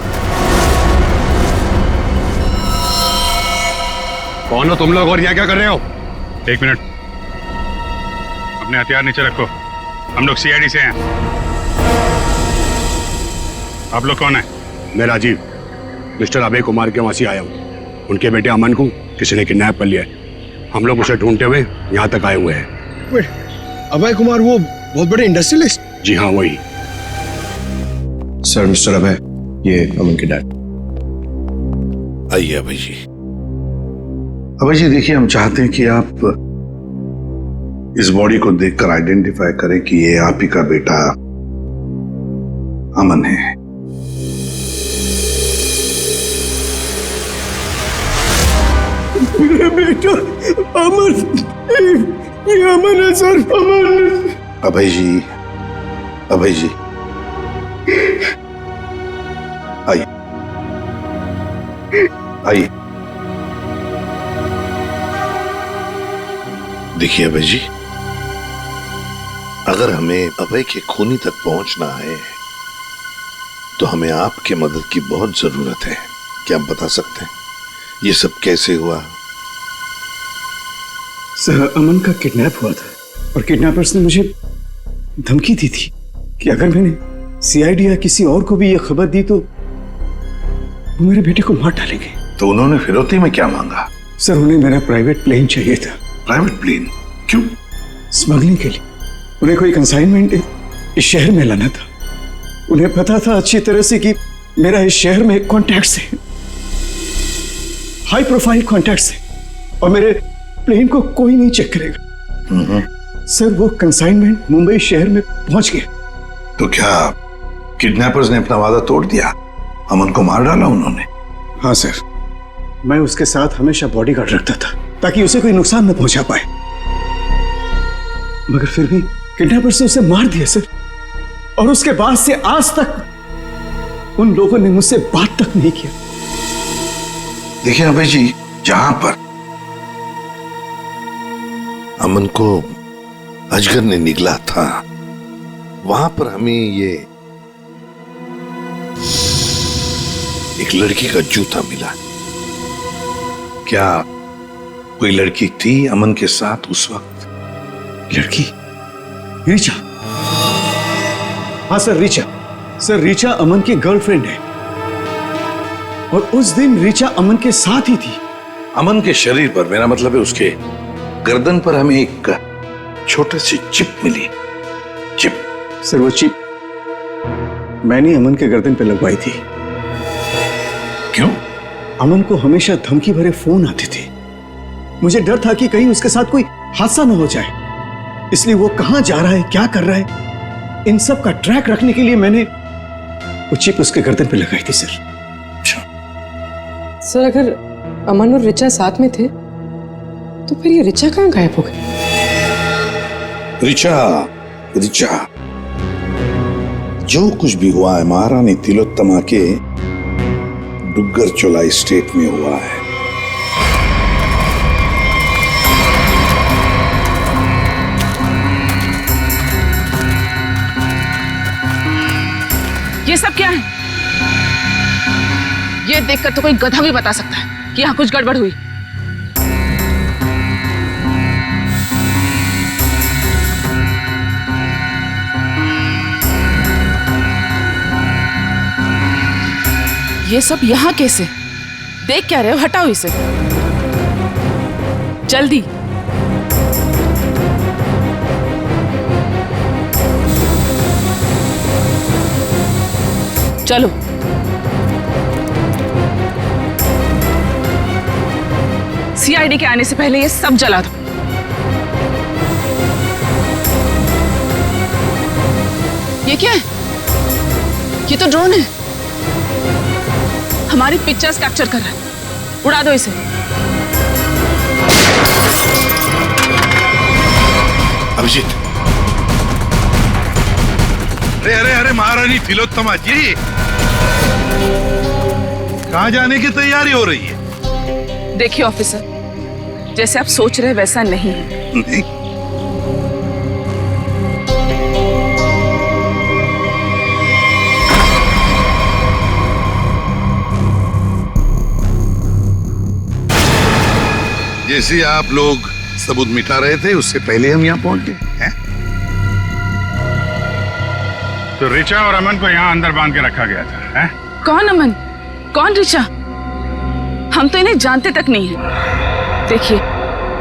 कौन हो तुम लोग और यहाँ क्या कर रहे हो? एक मिनट, अपने हथियार नीचे रखो। हम लोग सीआईडी से हैं। आप लोग कौन है? मैं राजीव, मिस्टर अभय कुमार के वहां से आया हूँ। उनके बेटे अमन को किसी ने किडनैप कर लिया है। हम लोग उसे ढूंढते हुए यहाँ तक आए हुए हैं। अभय कुमार वो बहुत बड़े इंडस्ट्रियलिस्ट? जी हाँ, वही। सर, मिस्टर अभय, ये अमन के डैड। आइए अभय जी। अभय जी देखिए, हम चाहते हैं कि आप इस बॉडी को देखकर आइडेंटिफाई करें कि ये आप ही का बेटा अमन है। मेरा बेटा अमन, ये अमन है सर, अमन। अभय जी, अभय जी आइए, आइए। देखिए अभय जी, अगर हमें अभय के खूनी तक पहुंचना है तो हमें आपकी मदद की बहुत जरूरत है। क्या आप बता सकते हैं ये सब कैसे हुआ? सर, अमन का किडनैप हुआ था और किडनैपर्स ने मुझे धमकी दी थी कि अगर मैंने सीआईडी या किसी और को भी ये खबर दी तो वो मेरे बेटे को मार डालेंगे। तो उन्होंने फिरौती में क्या मांगा? सर, उन्हें मेरा प्राइवेट प्लेन चाहिए था। Private plane? क्यों? स्मगलिंग के लिए। उन्हें कोई कंसाइनमेंट इस शहर में लाना था। उन्हें पता था अच्छी तरह से कि मेरा इस शहर में कॉन्टैक्ट्स है, हाई प्रोफाइल कॉन्टैक्ट्स है, और मेरे प्लेन को कोई नहीं चेक करेगा। सर वो कंसाइनमेंट मुंबई शहर में पहुंच गए। तो क्या किडनैपर्स ने अपना वादा तोड़ दिया? अमन को मार डाला उन्होंने? हाँ सर, मैं उसके साथ हमेशा बॉडीगार्ड रखता था ताकि उसे कोई नुकसान न पहुंचा पाए, मगर फिर भी किडनैपर्स ने उसे मार दिया सर। और उसके बाद से आज तक उन लोगों ने मुझसे बात तक नहीं किया। देखिए अभय जी, जहां पर अमन को अजगर ने निगला था वहां पर हमें ये एक लड़की का जूता मिला। क्या कोई लड़की थी अमन के साथ उस वक्त? लड़की? ऋचा? हाँ सर, ऋचा। सर ऋचा अमन की गर्लफ्रेंड है और उस दिन ऋचा अमन के साथ ही थी। अमन के शरीर पर, मेरा मतलब है उसके गर्दन पर, हमें एक छोटी सी चिप मिली। चिप? सर वो चिप मैंने अमन के गर्दन पे लगवाई थी। क्यों? अमन को हमेशा धमकी भरे फोन आते थे। मुझे डर था कि कहीं उसके साथ कोई हादसा न हो जाए, इसलिए वो कहां जा रहा है, क्या कर रहा है, इन सब का ट्रैक रखने के लिए मैंने वो चिप उसके गर्दन पे लगाई थी सर। सर अगर अमन और ऋचा साथ में थे तो फिर ये ऋचा कहाँ गायब हो गई? ऋचा जो कुछ भी हुआ है महारानी तिलोत्तमा के डुग्गर चोलाई स्टेट में हुआ है। ये सब क्या है? ये देखकर तो कोई गधा भी बता सकता है कि यहाँ कुछ गड़बड़ हुई। ये सब यहाँ कैसे? देख क्या रहे हो? हटाओ इसे जल्दी। चलो सीआईडी के आने से पहले ये सब जला दो। ये क्या है? ये तो ड्रोन है, हमारी पिक्चर्स कैप्चर कर रहा है। उड़ा दो इसे। अभिजीत, अरे अरे अरे महारानी तिलोत्तमा जी, कहां जाने की तैयारी हो रही है? देखिए ऑफिसर, जैसे आप सोच रहे वैसा नहीं है। नहीं? जैसे आप लोग सबूत मिटा रहे थे उससे पहले हम यहाँ पहुंच गए हैं। तो ऋचा और अमन को यहाँ अंदर बांध के रखा गया था, हैं? कौन अमन, कौन ऋचा? हम तो इन्हें जानते तक नहीं है। देखिए,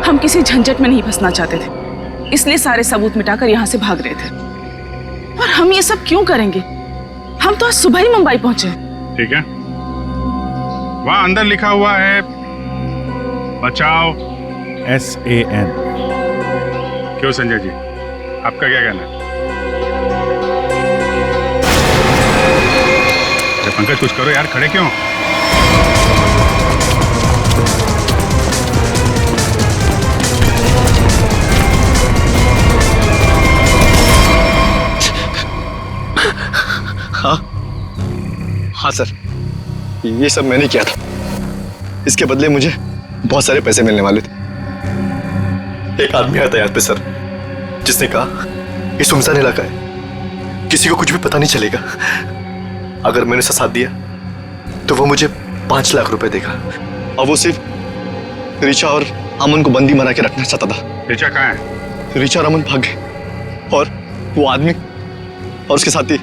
हम किसी झंझट में नहीं फंसना चाहते थे, इसलिए सारे सबूत मिटाकर यहाँ से भाग रहे थे। और हम ये सब क्यों करेंगे? हम तो आज सुबह ही मुंबई पहुंचे। ठीक है, वहां अंदर लिखा हुआ है बचाओ SAN। क्यों संजय जी, आपका क्या कहना है? अरे पंकज कुछ करो यार, खड़े क्यों? हाँ सर, ये सब मैंने किया था। इसके बदले मुझे बहुत सारे पैसे मिलने वाले थे। एक आदमी आया था यहाँ पे सर, जिसने कहा ये सुनसान इलाका है, किसी को कुछ भी पता नहीं चलेगा। अगर मैंने उसका साथ दिया तो वो मुझे 5 लाख रुपए देगा। और वो सिर्फ ऋचा और अमन को बंदी बना के रखना चाहता था। ऋचा कहाँ है? ऋचा और अमन भाग गए और वो आदमी और उसके साथी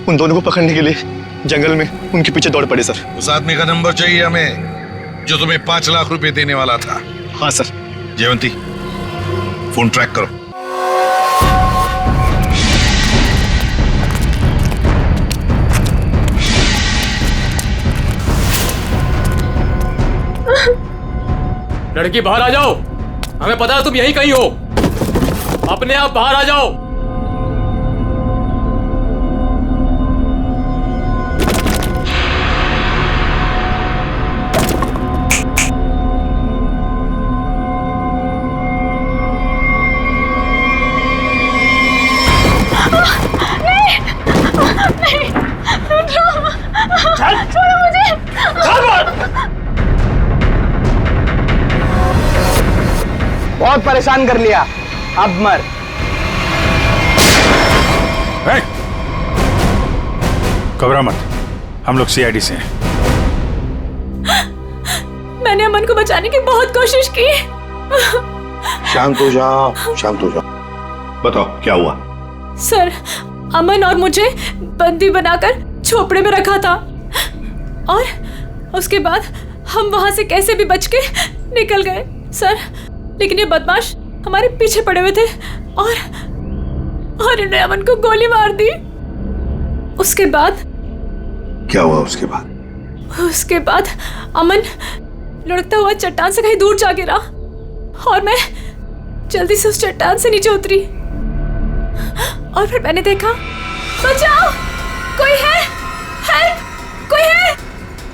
उन दोनों को पकड़ने के लिए जंगल में उनके पीछे दौड़ पड़े सर। उस आदमी का नंबर चाहिए हमें जो तुम्हें 5 लाख रुपए देने वाला था। हाँ सर। जयवंती, फोन ट्रैक करो। लड़की बाहर आ जाओ। हमें पता है तुम यहीं कहीं हो। अपने आप बाहर आ जाओ। छोड़ो मुझे। बहुत परेशान कर लिया, अब मर। घबरा मत, हम लोग सीआईडी से हैं। मैंने अमन को बचाने की बहुत कोशिश की। शांत हो जाओ, शांत हो जाओ। बताओ क्या हुआ? सर, अमन और मुझे बंदी बनाकर झोपड़े में रखा था और उसके बाद हम वहां से कैसे भी बच के निकल गए सर, लेकिन ये बदमाश हमारे पीछे पड़े हुए थे और इन्होंने अमन को गोली मार दी। उसके बाद क्या हुआ? उसके बाद अमन लुढ़कता हुआ चट्टान से कहीं दूर जा गिरा और मैं जल्दी से उस चट्टान से नीचे उतरी और फिर मैंने देखा, बचाओ, कोई है, हेल्प, कोई है,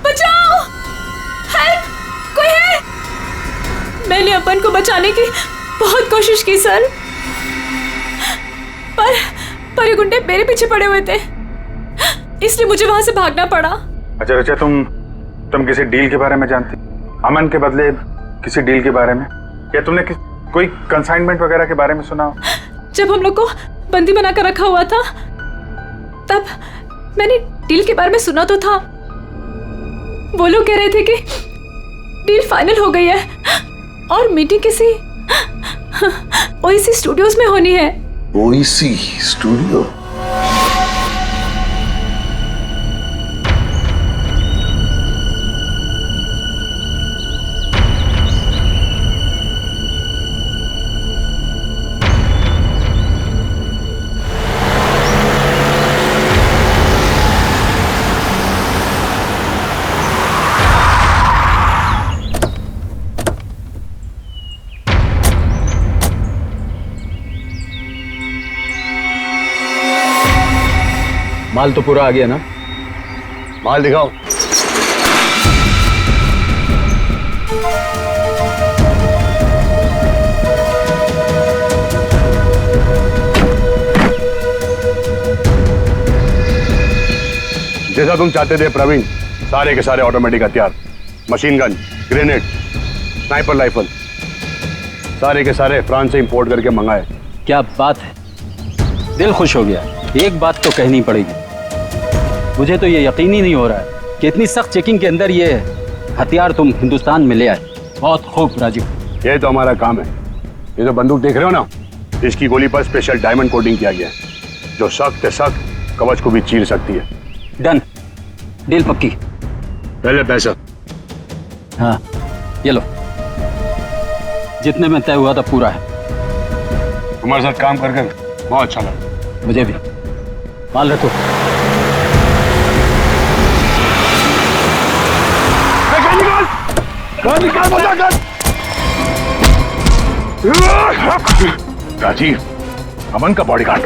बचाओ, हेल्प, कोई है। मैंने अमन को बचाने की बहुत कोशिश की सर, पर ये गुंडे मेरे पीछे पड़े हुए थे, इसलिए मुझे वहां से भागना पड़ा। अच्छा रचा, तुम किसी डील के बारे में जानती? अमन के बदले किसी डील के बारे में? या तुमने कोई कंसाइनमेंट वगैरह के बारे में सुना? जब हम लोग को बंदी बनाकर रखा हुआ था तब मैंने डील के बारे में सुना तो था। वो लोग कह रहे थे कि डील फाइनल हो गई है और मीटिंग किसी ओएसी स्टूडियोज में होनी है। ओएसी स्टूडियो? माल तो पूरा आ गया ना? माल दिखाओ। जैसा तुम चाहते थे प्रवीण, सारे के सारे ऑटोमेटिक हथियार, machine gun, grenade, sniper rifle, सारे के सारे फ्रांस से इंपोर्ट करके मंगाए। क्या बात है, दिल खुश हो गया। एक बात तो कहनी पड़ेगी, मुझे तो ये यकीन ही नहीं हो रहा है कि इतनी सख्त चेकिंग के अंदर ये हथियार तुम हिंदुस्तान में ले आए। बहुत खूब राजीव, ये तो हमारा काम है। ये जो बंदूक देख रहे हो ना, इसकी गोली पर स्पेशल डायमंड कोटिंग किया गया है जो सख्त सख्त कवच को भी चीर सकती है। डन, डील पक्की। पहले पैसा। हाँ ये लो, जितने में तय हुआ था पूरा है। हमारे साथ काम करके बहुत अच्छा लगा। मुझे भी। माल रखो। राजीव, अमन का बॉडीगार्ड।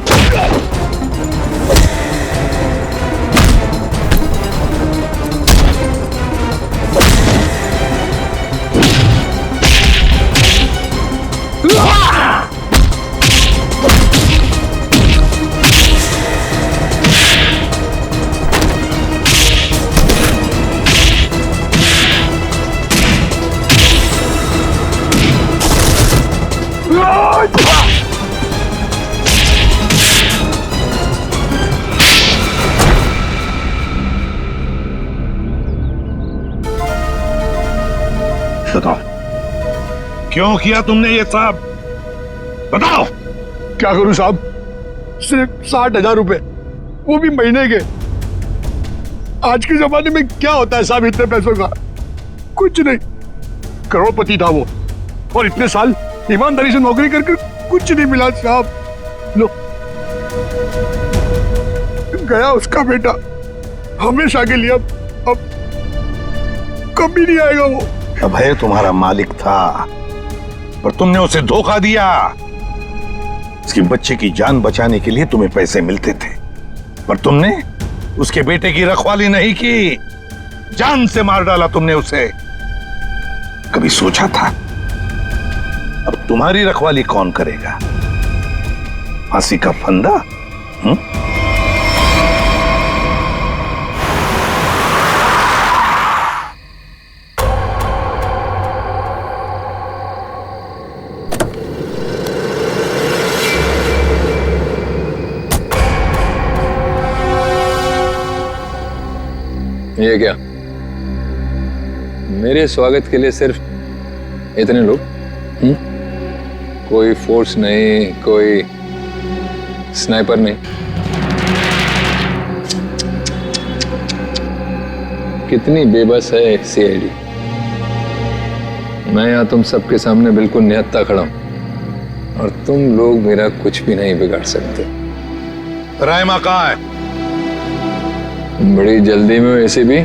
बताओ क्यों किया तुमने ये सब? बताओ। क्या करूं साहब, सिर्फ 60,000 रुपए, वो भी महीने के। आज के जमाने में क्या होता है साहब इतने पैसों का? कुछ नहीं। करोड़पति था वो, और इतने साल ईमानदारी से नौकरी करके कुछ नहीं मिला साहब। लो, गया उसका बेटा, हमेशा के लिए। अब कभी नहीं आएगा वो। अभय तुम्हारा मालिक था, पर तुमने उसे धोखा दिया। उसके बच्चे की जान बचाने के लिए तुम्हें पैसे मिलते थे, पर तुमने उसके बेटे की रखवाली नहीं की, जान से मार डाला तुमने उसे। कभी सोचा था अब तुम्हारी रखवाली कौन करेगा? फांसी का फंदा? ये क्या? मेरे स्वागत के लिए सिर्फ इतने लोग? कोई फोर्स नहीं, कोई स्नाइपर नहीं? कितनी बेबस है सीआईडी। मैं यहाँ तुम सबके सामने बिल्कुल निहत्था खड़ा हूं और तुम लोग मेरा कुछ भी नहीं बिगाड़ सकते। रायमा कहाँ है? बड़ी जल्दी में वैसे भी।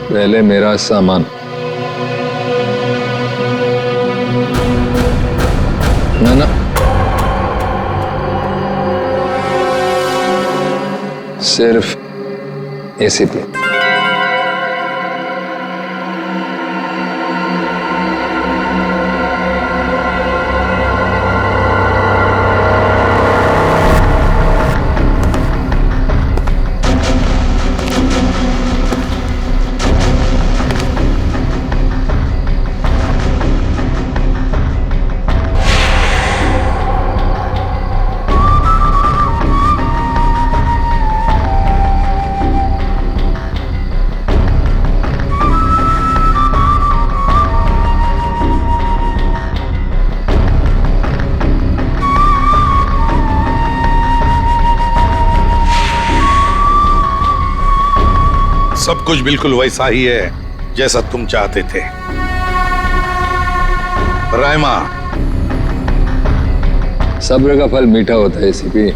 पहले मेरा सामान। ना सिर्फ एसीपी। सब कुछ बिल्कुल वैसा ही है जैसा तुम चाहते थे। रायमा, सब्र का फल मीठा होता है एसीपी।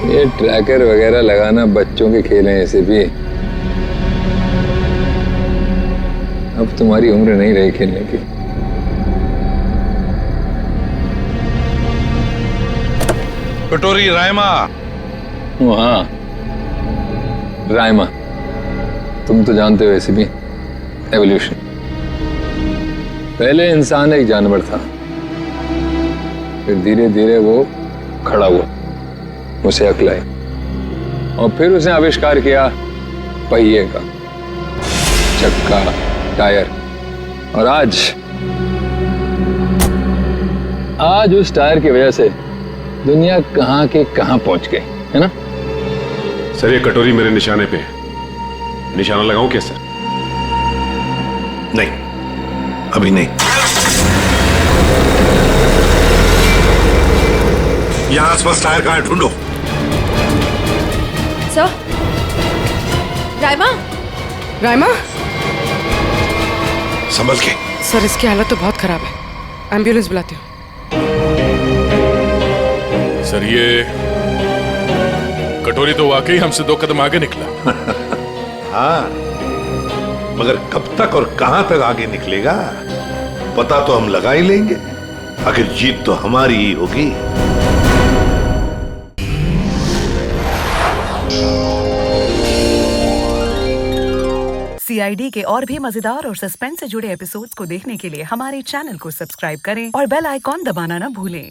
ये ट्रैकर वगैरह लगाना बच्चों के खेल हैं ऐसे भी। अब तुम्हारी उम्र नहीं रही खेलने की। कटोरी रायमा। हाँ, रायमा। तुम तो जानते हो ऐसे भी, एवोल्यूशन। पहले इंसान एक जानवर था, फिर धीरे धीरे वो खड़ा हुआ, उसे अक्ल आई और फिर उसने आविष्कार किया पहिए का, चक्का, टायर। और आज उस टायर की वजह से दुनिया कहां के कहां पहुंच गई है ना? सर, ये कटोरी मेरे निशाने पे है। निशाना लगाऊं क्या सर? नहीं, अभी नहीं। यहां आसपास टायर कहां है, ढूंढो। सर, रायमा। रायमा? संभल के। सर, इसकी हालत तो बहुत खराब है। एम्बुलेंस बुलाती हूँ। सर, ये कटोरी तो वाकई हमसे 2 कदम आगे निकला। हाँ, मगर कब तक और कहां तक आगे निकलेगा पता तो हम लगा ही लेंगे। आखिर जीत तो हमारी ही होगी। सीआईडी के और भी मजेदार और सस्पेंस से जुड़े एपिसोड्स को देखने के लिए हमारे चैनल को सब्सक्राइब करें और बेल आइकॉन दबाना ना भूलें।